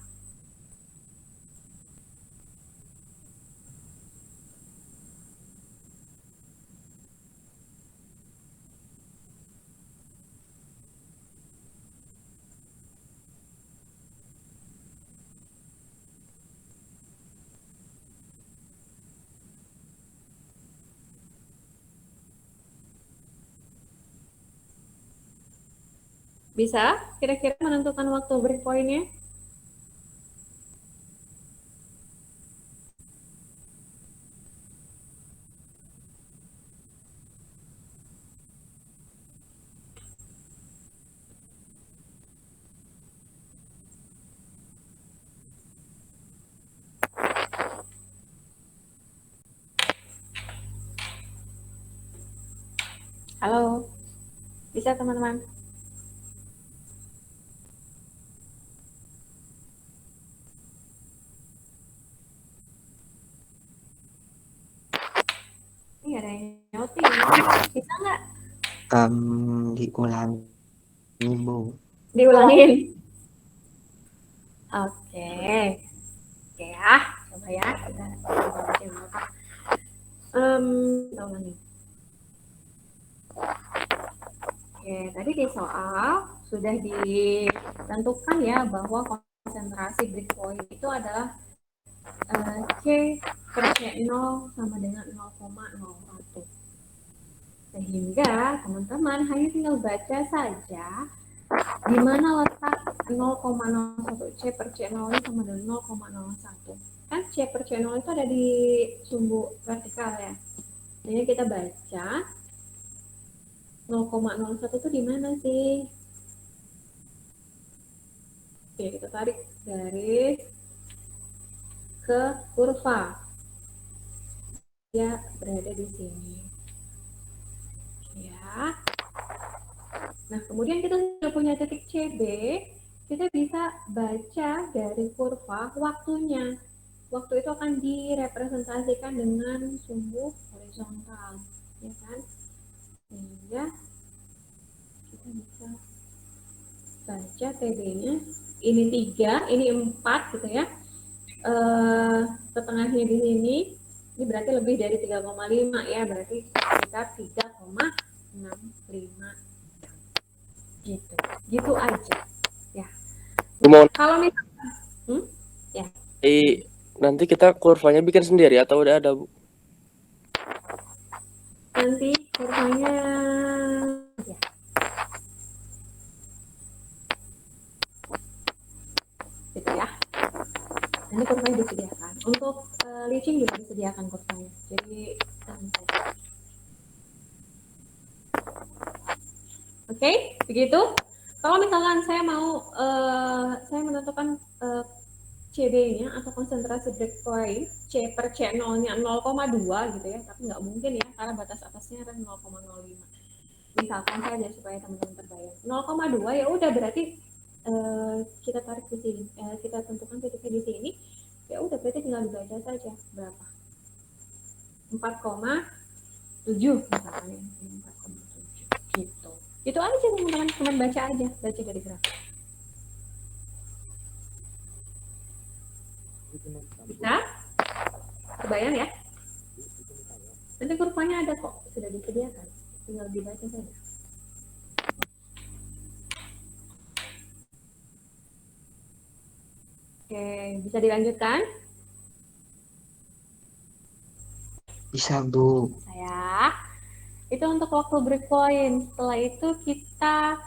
Bisa kira-kira menentukan waktu breakpointnya? Halo, bisa teman-teman? Ini ada yang nyautin, bisa nggak Diulangi, Bu. diulangin? Oke, oke ya, coba ya kita baca dulu. Kita ulangi. Oke, tadi di soal sudah ditentukan ya bahwa konsentrasi breakpoint itu adalah C per C0 sama dengan 0,01. Sehingga teman-teman hanya tinggal baca saja di mana letak 0,01 C per C0 sama dengan 0,01. Kan C per C0 itu ada di sumbu vertikal ya. Jadi kita baca 0,01 itu di mana sih? Oke, kita tarik garis ke kurva. Ya, berada di sini. Ya. Nah, kemudian kita sudah punya titik CB, kita bisa baca dari kurva waktunya. Waktu itu akan direpresentasikan dengan sumbu horizontal, ya kan? Sehingga kita bisa baca TB-nya. Ini 3, ini 4 gitu ya. Setengahnya di sini, ini berarti lebih dari 3,5 ya, berarti sekitar 3,65 gitu aja ya. Kalau misalnya ya nanti kita kurvanya bikin sendiri atau udah ada, Bu? Nanti kurvanya ya. Gitu ya. Nanti kurvanya disediakan. Untuk leaching juga disediakan kurvanya. Jadi Oke, begitu. Kalau misalkan saya mau saya menentukan CB-nya atau konsentrasi breakpoint C per C0-nya 0,2 gitu ya, tapi nggak mungkin ya karena batas atasnya adalah 0,05. Misalkan saja supaya teman-teman terbayang 0,2 ya udah berarti kita tarik di sini, kita tentukan titiknya di sini, ya udah berarti tinggal dibaca saja berapa 4,7 misalkan ya 4,7 gitu. Itu aja teman-teman, cuma baca aja, baca dari grafik. Bisa? Kebayang ya? Nanti kurvanya ada kok, sudah disediakan. Tinggal dibaca saja. Oke, bisa dilanjutkan? Bisa, Bu. Saya. Itu untuk waktu breakpoint. Setelah itu kita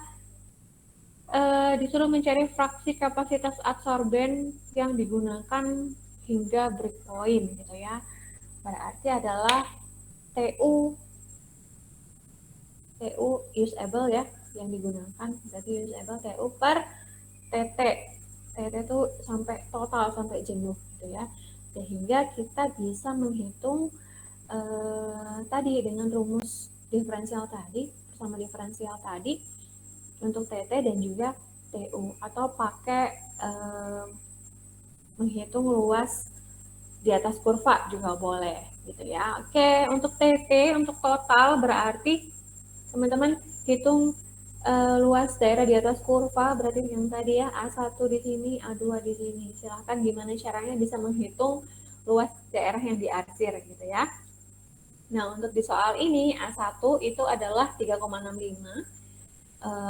disuruh mencari fraksi kapasitas absorben yang digunakan hingga breakpoint gitu ya. Berarti adalah TU usable ya yang digunakan, berarti usable TU per TT. TT itu sampai total, sampai jenuh gitu ya. Sehingga kita bisa menghitung tadi dengan rumus diferensial tadi, bersama diferensial tadi untuk TT dan juga TU, atau pakai menghitung luas di atas kurva juga boleh gitu ya. Oke, untuk TT, untuk total berarti teman-teman hitung luas daerah di atas kurva, berarti yang tadi ya, A1 di sini, A2 di sini. Silahkan gimana caranya bisa menghitung luas daerah yang diarsir gitu ya. Nah, untuk di soal ini, A1 itu adalah 3,65,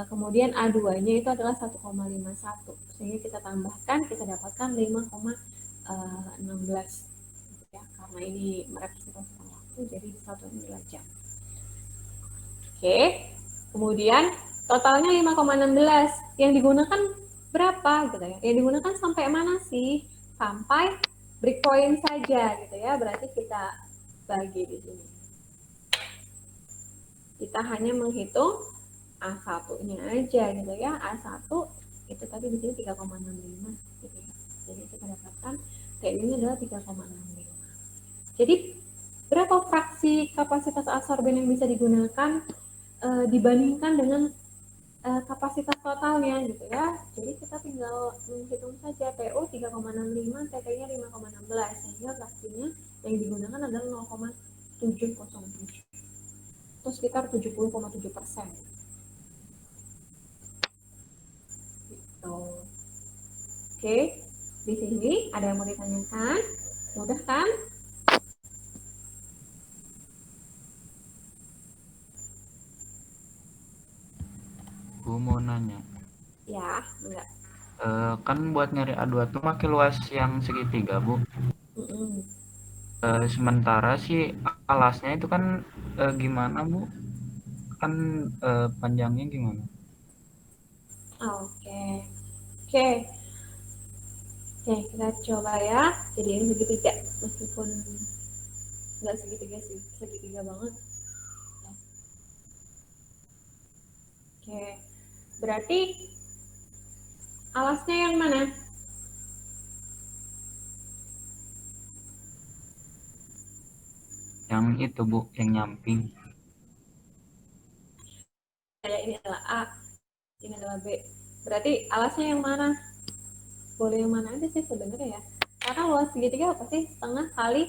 kemudian A2-nya itu adalah 1,51. Sehingga kita tambahkan, kita dapatkan 5,16. Ya, karena ini merepresentasikan waktu, jadi disatuin 2 jam. Oke, kemudian totalnya 5,16. Yang digunakan berapa gitu ya? Yang digunakan sampai mana sih? Sampai breakpoint saja gitu ya. Berarti kita bagi di sini. Kita hanya menghitung A1-nya aja gitu ya. A1 itu tadi di sini 3,65 gitu ya. Jadi kita dapatkan TU-nya adalah 3,65. Jadi berapa fraksi kapasitas adsorben yang bisa digunakan dibandingkan dengan kapasitas totalnya gitu ya. Jadi kita tinggal menghitung saja TU 3,65, TT-nya 5,16, sehingga fraksinya yang digunakan adalah 0,707 atau sekitar 70,7%. Gitu. Oke, di sini ada yang mau ditanyakan? Mudah kan? Bu mau nanya, Ya, enggak. kan buat nyari A2 tuh pakai luas yang segitiga, Bu. Sementara sih alasnya itu kan gimana, Bu? Kan panjangnya gimana? Oke. Oke. Oke, kita coba ya. Jadi ini segitiga, meskipun nggak segitiga sih, segitiga banget. Oke, berarti alasnya yang mana? Yang itu, Bu, yang nyamping. Ya, ini adalah A, ini adalah B. Berarti alasnya yang mana? Boleh yang mana aja sih sebenarnya ya. Karena luas segitiga apa sih? Setengah kali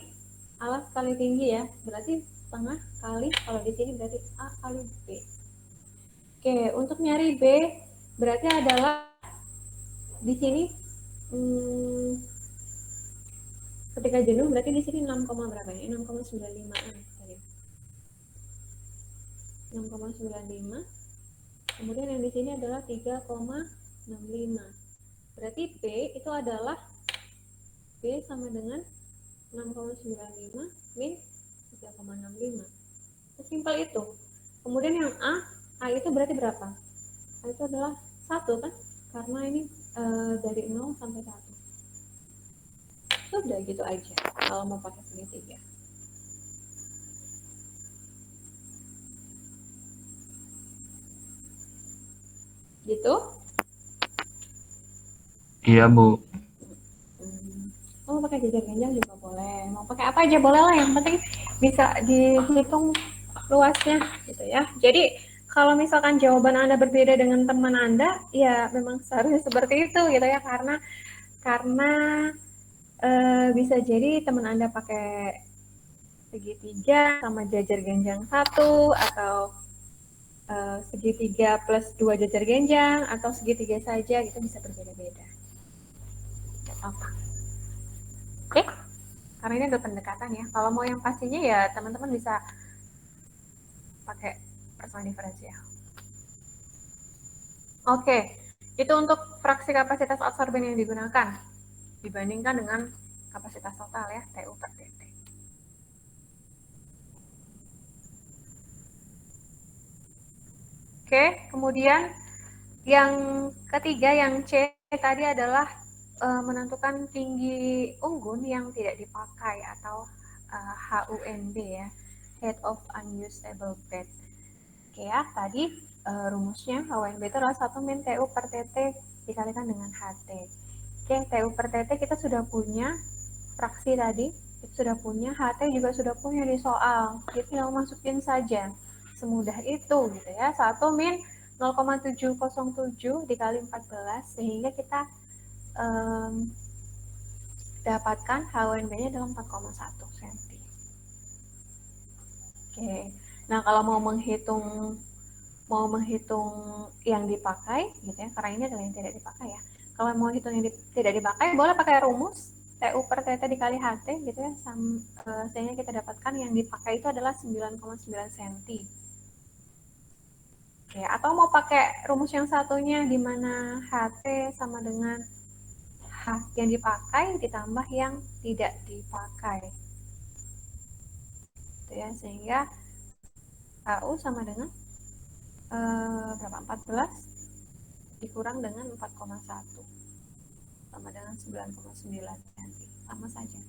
alas kali tinggi ya. Berarti setengah kali, kalau di sini berarti A kali B. Oke, untuk nyari B berarti adalah di sini ketika jenuh berarti di sini 6, berapa ya? 6,95 tadi. 6,95. Kemudian yang di sini adalah 3,65. Berarti B itu adalah B sama dengan 6,95 min 3,65. Sesimpel itu. Kemudian yang A itu berarti berapa? A itu adalah 1 kan? Karena ini dari 0 sampai 1. Sudah gitu aja kalau mau pakai segitiga. Gitu? Iya, Bu. Mau pakai jajar ganjang juga boleh. Mau pakai apa aja boleh lah. Yang penting bisa dihitung luasnya gitu ya. Jadi kalau misalkan jawaban Anda berbeda dengan teman Anda, ya memang seharusnya seperti itu gitu ya. Karena bisa jadi teman Anda pakai segitiga sama jajar genjang 1, atau segitiga plus 2 jajar genjang, atau segitiga saja, gitu bisa berbeda-beda. Apa? Oke? Karena ini ada pendekatan ya. Kalau mau yang pastinya ya teman-teman bisa pakai persamaan diferensial. Oke, itu untuk fraksi kapasitas adsorben yang digunakan dibandingkan dengan kapasitas total ya, TU per TT. Oke, kemudian yang ketiga, yang C tadi adalah menentukan tinggi unggun yang tidak dipakai atau HUNB ya, Head of Unusable Bed. Oke ya, tadi rumusnya HUNB itu adalah 1 min TU per TT dikalikan dengan HT. Oke, TU per TT kita sudah punya, fraksi tadi itu sudah punya, HT juga sudah punya di soal. Jadi tinggal masukin saja. Semudah itu gitu ya. 1 min 0,707 dikali 14 sehingga kita dapatkan HUNB-nya adalah 4,1 cm. Oke. Nah, kalau mau menghitung yang dipakai gitu ya, karena ini adalah yang tidak dipakai ya. Kalau mau hitung yang tidak dipakai, boleh pakai rumus TU per TT dikali HT gitu ya, sehingga kita dapatkan yang dipakai itu adalah 9,9 cm. Oke, atau mau pakai rumus yang satunya di mana HT sama dengan H yang dipakai ditambah yang tidak dipakai. Gitu ya, sehingga HU sama dengan berapa? 14 dikurang dengan 4,1 sama dengan 9,9 cm. Sama saja.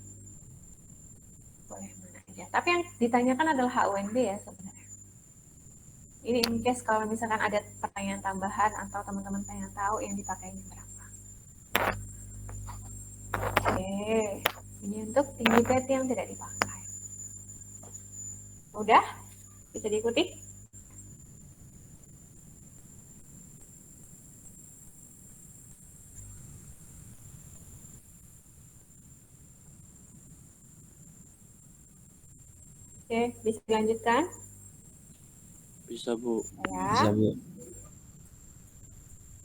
Boleh mana aja. Tapi yang ditanyakan adalah HUNB ya sebenarnya. Ini in case kalau misalkan ada pertanyaan tambahan atau teman-teman pengen tahu yang dipakainya berapa. Oke, ini untuk tinggi PT yang tidak dipakai. Udah? Bisa diikuti? Oke, bisa dilanjutkan? Bisa, Bu. Bisa, Ya. Bu.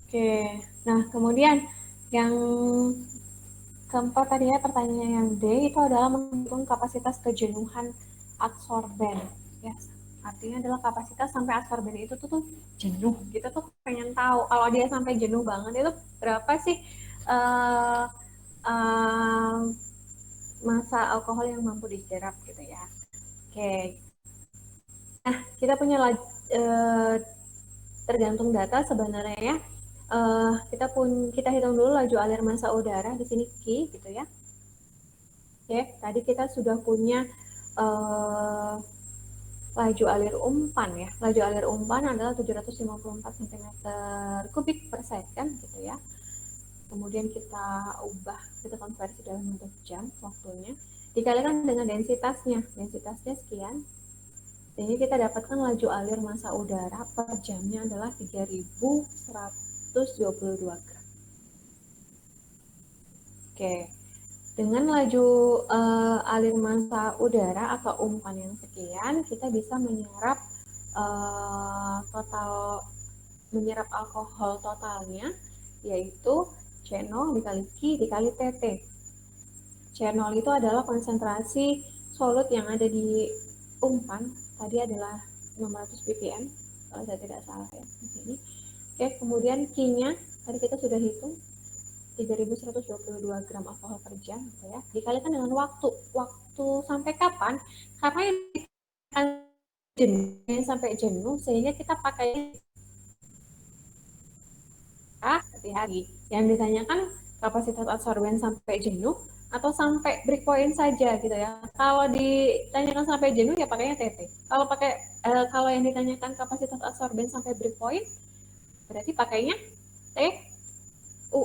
Oke, nah kemudian yang keempat tadi ya, pertanyaan yang D itu adalah menghitung kapasitas kejenuhan adsorben. Ya, artinya adalah kapasitas sampai adsorben itu tuh jenuh. Kita tuh pengen tahu kalau dia sampai jenuh banget itu berapa sih massa alkohol yang mampu diserap gitu ya. Oke. Nah, kita punya tergantung data sebenarnya ya. Kita hitung dulu laju alir massa udara di sini Q gitu ya. Oke, tadi kita sudah punya laju alir umpan ya. Laju alir umpan adalah 754 cm3 per second gitu ya. Kemudian kita konversi dalam bentuk jam waktunya. Dikalikan dengan densitasnya. Densitasnya sekian. Sehingga kita dapatkan laju alir massa udara per jamnya adalah 3.122 gram. Oke, dengan laju alir massa udara atau umpan yang sekian, kita bisa menyerap menyerap alkohol totalnya, yaitu C0 dikali Q dikali TT. C0 itu adalah konsentrasi solut yang ada di umpan, tadi adalah 600 ppm, kalau saya tidak salah ya di sini. Oke, kemudian Q-nya tadi kita sudah hitung 3.122 gram alkohol per jam gitu ya. Dikalikan dengan waktu. Waktu sampai kapan? Karena jenuh sampai jenuh sehingga kita pakai hati-hati. Yang ditanyakan kapasitas adsorben sampai jenuh atau sampai break point saja gitu ya. Kalau ditanyakan sampai jenuh ya pakainya TT. Kalau yang ditanyakan kapasitas adsorben sampai break point berarti pakainya TU.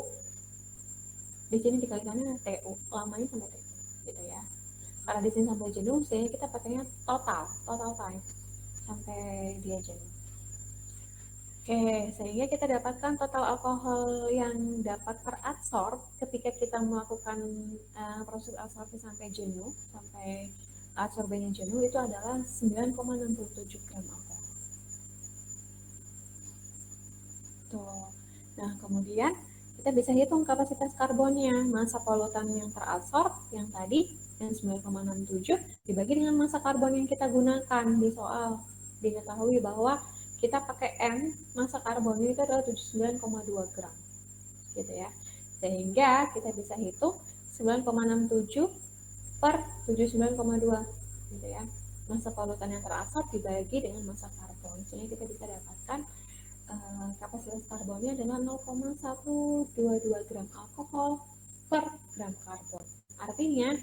Di sini dikalikannya TU, lamanya sampai TU gitu ya. Karena di sini sampai jenuh sehingga kita pakainya total time sampai dia jenuh. Oke, sehingga kita dapatkan total alkohol yang dapat teradsorb ketika kita melakukan proses absorpsi sampai jenuh, sampai adsorbennya jenuh itu adalah 9,67 gram alkohol. Tuh. Nah, kemudian kita bisa hitung kapasitas karbonnya, massa polutan yang teradsorb yang tadi yang 9,67 dibagi dengan massa karbon yang kita gunakan di soal. Diketahui bahwa kita pakai M, massa karbonnya itu adalah 79,2 gram. Gitu ya. Sehingga kita bisa hitung 9,67 per 79,2 gitu ya. Massa polutan yang teradsorb dibagi dengan massa karbon. Sehingga kita bisa dapatkan kapasitas karbonnya adalah 0,122 gram alkohol per gram karbon. Artinya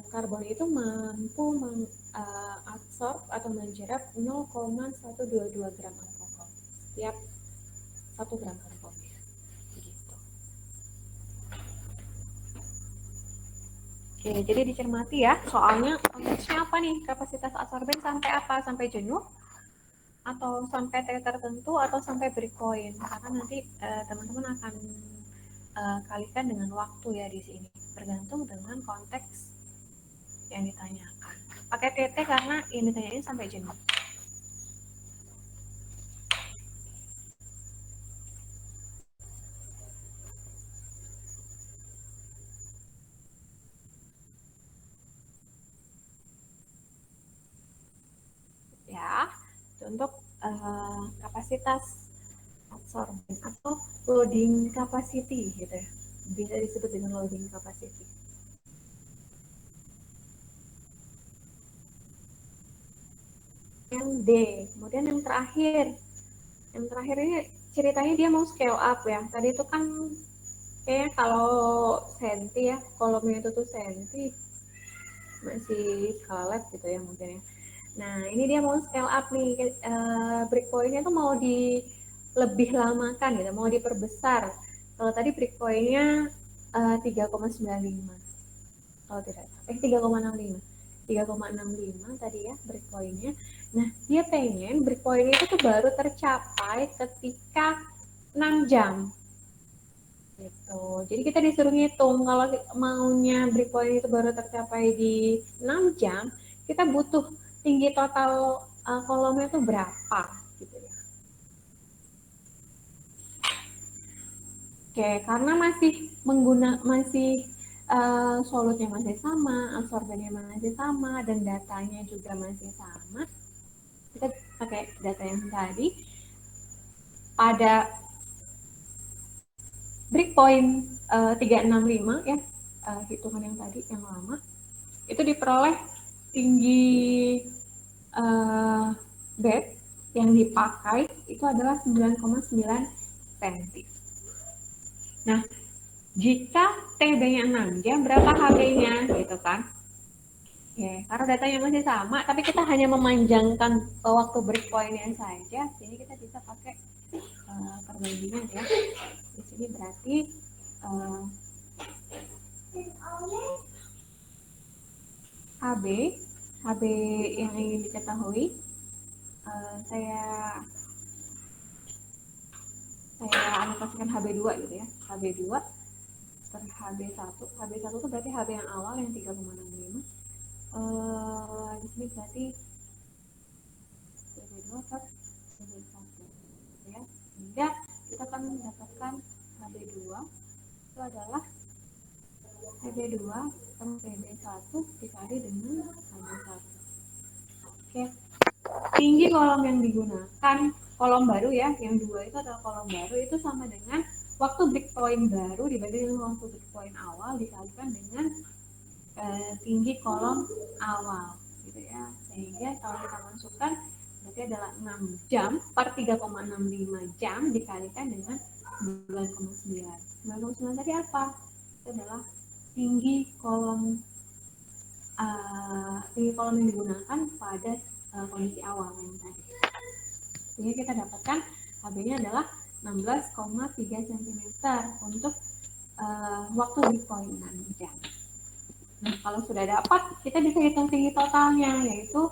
karbon itu mampu mengabsorb atau menjerap 0,122 gram alkohol setiap 1 gram karbon. Begitu. Oke, jadi dicermati ya, soalnya konteksnya apa nih? Kapasitas absorben sampai apa? Sampai jenuh? Atau sampai T tertentu? Atau sampai break point? Karena nanti teman-teman akan kalikan dengan waktu ya di sini. Bergantung dengan konteks yang ditanyakan. Pakai TT karena yang ditanyain sampai jenuh. Ya, untuk kapasitas absorben atau loading capacity gitu ya, bisa disebut dengan loading capacity. Yang D, kemudian yang terakhir ini ceritanya dia mau scale up ya. Tadi itu kan kayaknya kalau senti ya, kolomnya itu tuh senti, masih scalet gitu ya mungkin ya. Nah, ini dia mau scale up nih, breakpoint-nya tuh mau lebih lamakan gitu, mau diperbesar. Kalau tadi breakpoint-nya 3,95. Kalau tidak, 3,65. 3,65 tadi ya breakpoint-nya. Nah, dia pengen breakpoint itu tuh baru tercapai ketika 6 jam. Gitu. Jadi kita disuruh ngitung kalau maunya breakpoint itu baru tercapai di 6 jam, kita butuh tinggi total kolomnya itu berapa gitu ya. Oke, karena masih solutnya masih sama, absorbennya masih sama, dan datanya juga masih sama, kita pakai data yang tadi. Pada breakpoint 365 ya, hitungan yang tadi yang lama, itu diperoleh tinggi bed yang dipakai itu adalah 9,9 cm. Nah, jika TB-nya 6 jam, berapa HB-nya gitu kan? Ya, karena datanya masih sama, tapi kita hanya memanjangkan waktu breakpoint-nya saja, jadi kita bisa pakai perbandingan ya. Di sini berarti HB yang ingin diketahui, saya anotasikan HB2 gitu ya. HB2 per HB1. HB1 itu berarti HB yang awal yang 3,65. Di sini berarti HB2 per HB1 ya. Sehingga kita akan mendapatkan HB2 itu adalah HB2 per HB1 dikali dengan HB1. Oke. Tinggi kolom yang digunakan, kolom baru ya, yang 2 itu adalah kolom baru, itu sama dengan waktu breakpoint baru dibagi dengan waktu breakpoint awal dikalikan dengan tinggi kolom awal gitu ya. Sehingga kalau kita masukkan berarti adalah 6 jam per 3,65 jam dikalikan dengan 9,9. 9,9 tadi apa? Itu adalah tinggi kolom yang digunakan pada kondisi awal yang tadi. Sehingga kita dapatkan HB-nya adalah 16,3 cm untuk waktu breakpoint 6 jam. Nah, kalau sudah dapat, kita bisa hitung tinggi totalnya, yaitu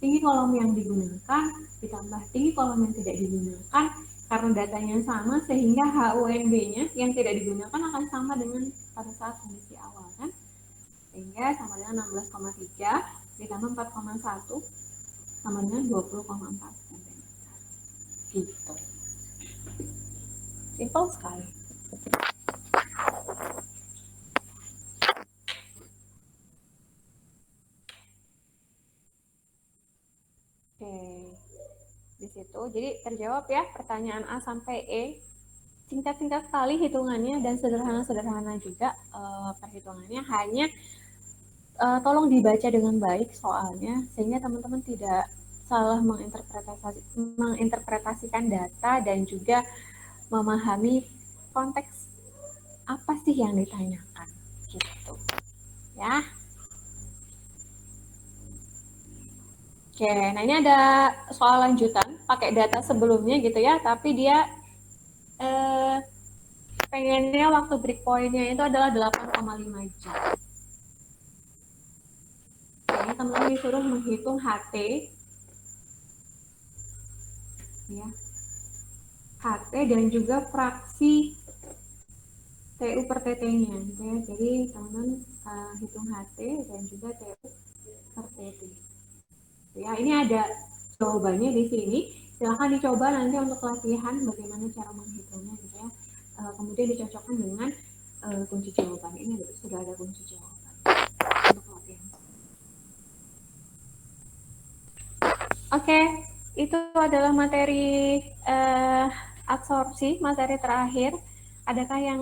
tinggi kolom yang digunakan ditambah tinggi kolom yang tidak digunakan, karena datanya sama sehingga HUNB-nya yang tidak digunakan akan sama dengan pada saat kondisi awal kan, sehingga sama dengan 16,3 ditambah 4,1 sama dengan 20,4 cm. Gitu. Simple sekali. Oke, di situ jadi terjawab ya pertanyaan A sampai E. Singkat-singkat sekali hitungannya dan sederhana-sederhana juga perhitungannya. Hanya tolong dibaca dengan baik soalnya sehingga teman-teman tidak salah menginterpretasikan data dan juga memahami konteks apa sih yang ditanyakan gitu ya. Oke, nah ini ada soal lanjutan pakai data sebelumnya gitu ya, tapi dia pengennya waktu breakpoint-nya itu adalah 8,5 jam. Jadi teman-teman disuruh menghitung HT, ya, HT dan juga fraksi TU per TT-nya, gitu ya. Jadi teman-teman hitung HT dan juga TU per TT. Ya, ini ada jawabannya di sini. Silahkan dicoba nanti untuk latihan bagaimana cara menghitungnya, gitu ya. Kemudian dicocokkan dengan kunci jawaban. Ini sudah ada kunci jawaban untuk latihan. Oke, itu adalah materi absorpsi, materi terakhir. Adakah yang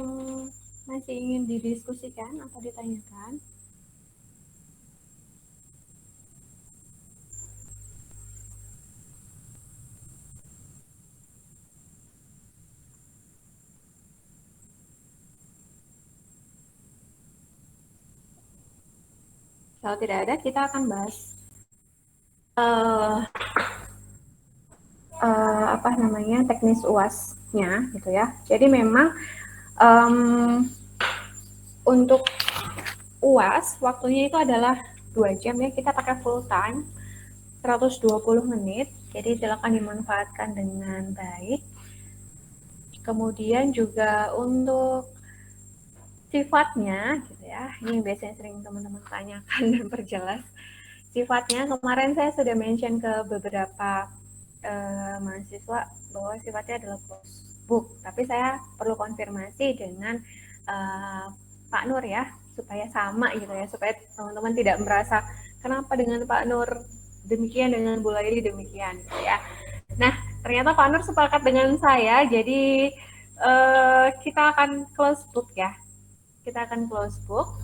masih ingin didiskusikan atau ditanyakan? Kalau tidak ada, kita akan bahas apa namanya teknis UAS-nya, gitu ya. Jadi memang untuk UAS waktunya itu adalah 2 jam ya. Kita pakai full time 120 menit. Jadi silakan dimanfaatkan dengan baik. Kemudian juga untuk sifatnya, gitu ya. Ini biasanya sering teman-teman tanyakan dan perjelas. Sifatnya kemarin saya sudah mention ke beberapa mahasiswa bahwa sifatnya adalah closed book. Tapi saya perlu konfirmasi dengan Pak Nur ya, supaya sama gitu ya, supaya teman-teman tidak merasa kenapa dengan Pak Nur demikian, dengan Bu Laili demikian, gitu ya. Nah, ternyata Pak Nur sepakat dengan saya, jadi kita akan close book ya. Kita akan close book,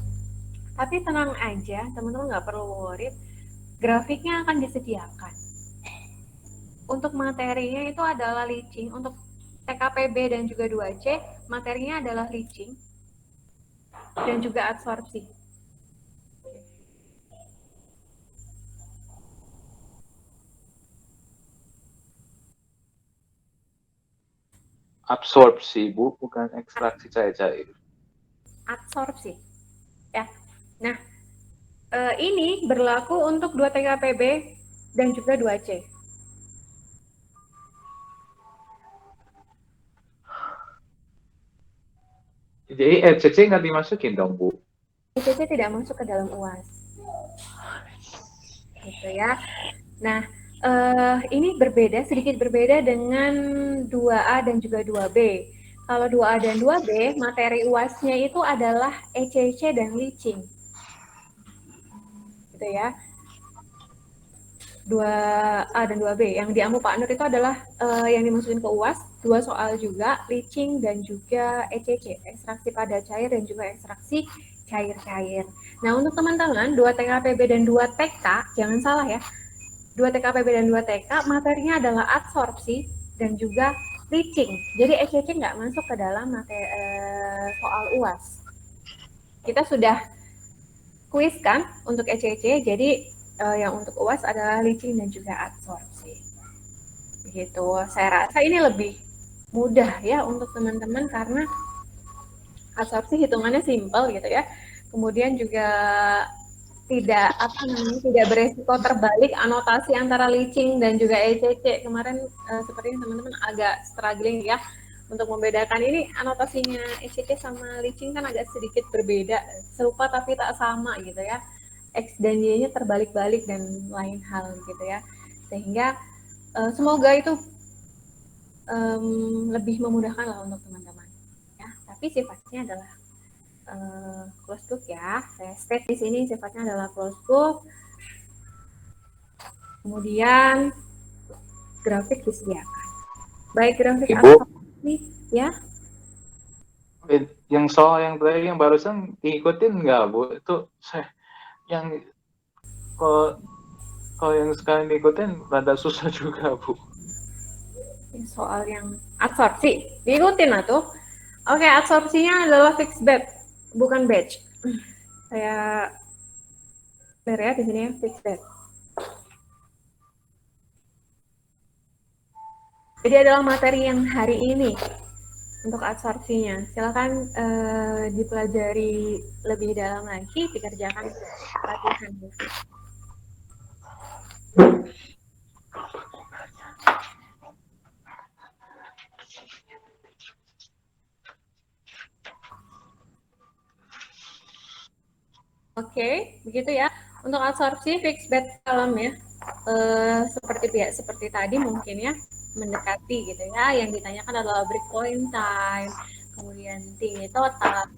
tapi tenang aja, teman-teman nggak perlu worry, grafiknya akan disediakan. Untuk materinya itu adalah leaching, untuk TKPB dan juga 2C, materinya adalah leaching dan juga absorpsi. Absorpsi, Bu, bukan ekstraksi cair-cair. Absorpsi. Ya. Nah, ini berlaku untuk 2 TKPB dan juga 2C. Jadi ECC nggak dimasukin dong, Bu? ECC tidak masuk ke dalam UAS. Gitu ya. Nah, ini sedikit berbeda dengan 2A dan juga 2B. Kalau 2A dan 2B, materi UAS-nya itu adalah ECC dan leaching. Gitu ya. 2A dan 2B. Yang di Amu Pak Nur itu adalah yang dimasukin ke UAS, 2 soal juga, leaching dan juga ECC, ekstraksi padat cair dan juga ekstraksi cair-cair. Nah, untuk teman-teman, 2 TKPB dan 2 TK, jangan salah ya, 2 TKPB dan 2 TK, materinya adalah absorpsi dan juga leaching. Jadi ECC nggak masuk ke dalam soal UAS. Kita sudah kuis kan untuk ECC, jadi yang untuk UAS adalah leaching dan juga absorpsi. Begitu. Saya rasa ini lebih mudah ya untuk teman-teman karena absorpsi hitungannya simple gitu ya. Kemudian juga tidak beresiko terbalik anotasi antara leaching dan juga ECC. Kemarin sepertinya teman-teman agak struggling ya untuk membedakan ini anotasinya ECC sama leaching kan agak sedikit berbeda, serupa tapi tak sama gitu ya. X dan Y-nya terbalik-balik dan lain hal gitu ya. Sehingga semoga itu lebih memudahkan lah untuk teman-teman. Ya, tapi sifatnya adalah close book ya. Saya state di sini sifatnya adalah close book. Kemudian grafik disediakan. Baik grafik Ibu, ini ya. yang soal yang tadi yang barusan diikutin nggak, Bu? Itu saya yang kalau yang sekarang diikutin rada susah juga, Bu. Soal yang absorpsi diikutin tuh. Oke, absorpsinya adalah fixed bed, bukan batch. Saya lihat di sini ya, fixed bed. Jadi adalah materi yang hari ini. untuk absorpsinya. Silakan dipelajari lebih dalam lagi, dikerjakan latihan. Oke, begitu ya. Untuk absorpsi fixed bed column ya, seperti tadi mungkin ya, mendekati gitu ya. Yang ditanyakan adalah breakpoint time, kemudian tinggi total,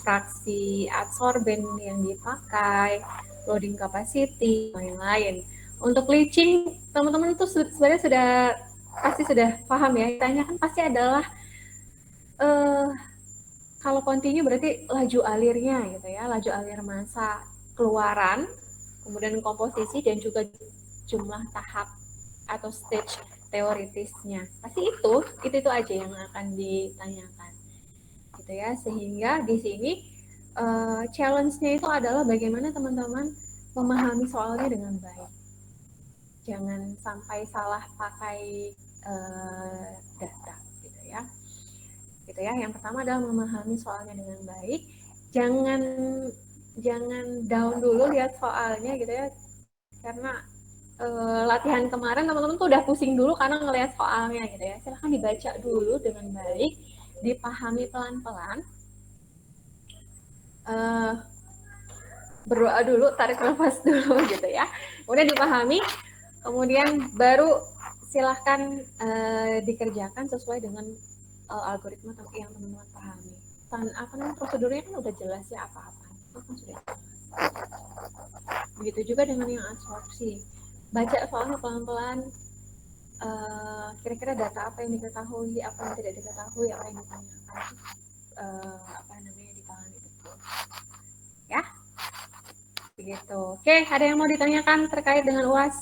fraksi absorben yang dipakai, loading capacity, dan lain-lain. Untuk leaching, teman-teman itu sebenarnya pasti sudah paham ya. Ditanyakan pasti adalah kalau continue berarti laju alirnya gitu ya, laju alir massa keluaran, kemudian komposisi dan juga jumlah tahap atau stage teoritisnya. Pasti itu aja yang akan ditanyakan. Gitu ya, sehingga di sini challenge-nya itu adalah bagaimana teman-teman memahami soalnya dengan baik. Jangan sampai salah pakai data gitu ya. Gitu ya. Yang pertama adalah memahami soalnya dengan baik. Jangan down dulu lihat soalnya gitu ya. Karena latihan kemarin teman-teman tuh udah pusing dulu karena ngelihat soalnya gitu ya. Silahkan dibaca dulu dengan baik, dipahami pelan-pelan. Berdoa dulu, tarik nafas dulu gitu ya. Kemudian dipahami, kemudian baru silahkan dikerjakan sesuai dengan algoritma yang teman-teman pahami. Prosedurnya kan udah jelas ya apa-apa. Itu kan sudah jelas. Begitu juga dengan yang absorpsi. Baca soalnya pelan-pelan, kira-kira data apa yang diketahui, apa yang tidak diketahui, apa yang ditanyakan, dipahami betul. Ya, begitu. Oke, ada yang mau ditanyakan terkait dengan UAS?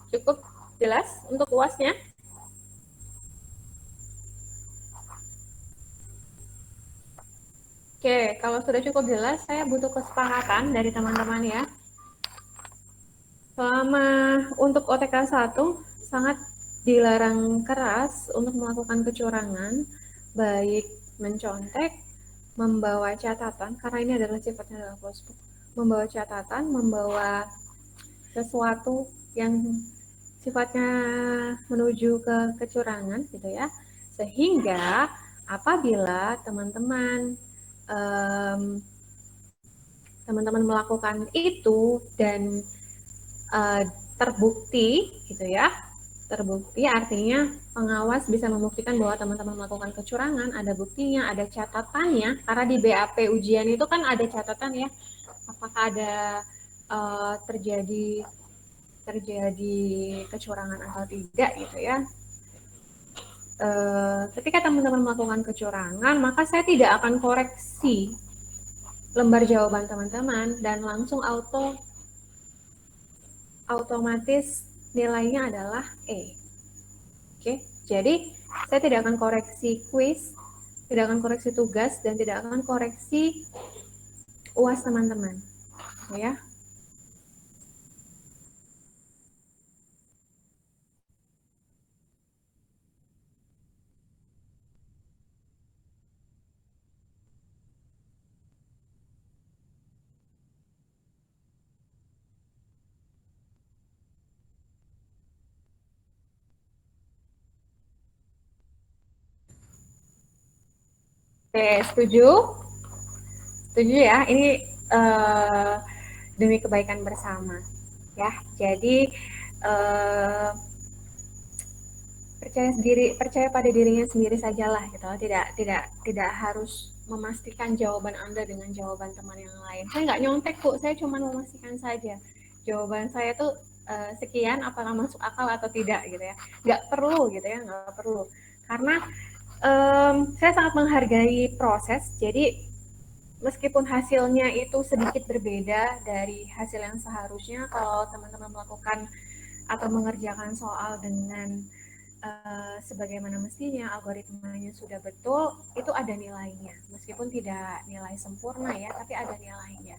Cukup jelas untuk UASnya? Oke, kalau sudah cukup jelas, saya butuh kesepakatan dari teman-teman ya. Selama untuk OTK 1, sangat dilarang keras untuk melakukan kecurangan, baik mencontek, membawa catatan, karena ini adalah sifatnya adalah close book, membawa catatan, membawa sesuatu yang sifatnya menuju ke kecurangan gitu ya, sehingga apabila teman-teman melakukan itu dan terbukti gitu ya, terbukti artinya pengawas bisa membuktikan bahwa teman-teman melakukan kecurangan, ada buktinya, ada catatannya, karena di BAP ujian itu kan ada catatan ya, apakah ada terjadi kecurangan atau tidak gitu ya. Ketika teman-teman melakukan kecurangan, maka saya tidak akan koreksi lembar jawaban teman-teman dan langsung otomatis nilainya adalah E. Oke, jadi saya tidak akan koreksi quiz, tidak akan koreksi tugas, dan tidak akan koreksi UAS teman-teman. Ya. Oke, setuju? Setuju ya? Ini demi kebaikan bersama, ya. Jadi percaya pada dirinya sendiri sajalah, gitu. Tidak harus memastikan jawaban Anda dengan jawaban teman yang lain. Saya nggak nyontek kok, saya cuma memastikan saja jawaban saya tuh sekian, apakah masuk akal atau tidak, gitu ya. Nggak perlu, gitu ya, nggak perlu. Karena saya sangat menghargai proses, jadi meskipun hasilnya itu sedikit berbeda dari hasil yang seharusnya, kalau teman-teman melakukan atau mengerjakan soal dengan sebagaimana mestinya, algoritmanya sudah betul, itu ada nilainya. Meskipun tidak nilai sempurna ya, tapi ada nilainya.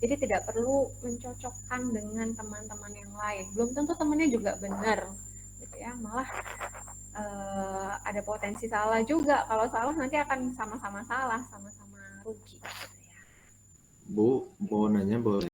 Jadi tidak perlu mencocokkan dengan teman-teman yang lain. Belum tentu temannya juga benar, gitu ya. Malah ada potensi salah juga. Kalau salah nanti akan sama-sama salah, sama-sama rugi. Gitu ya. Bu, mau nanya boleh?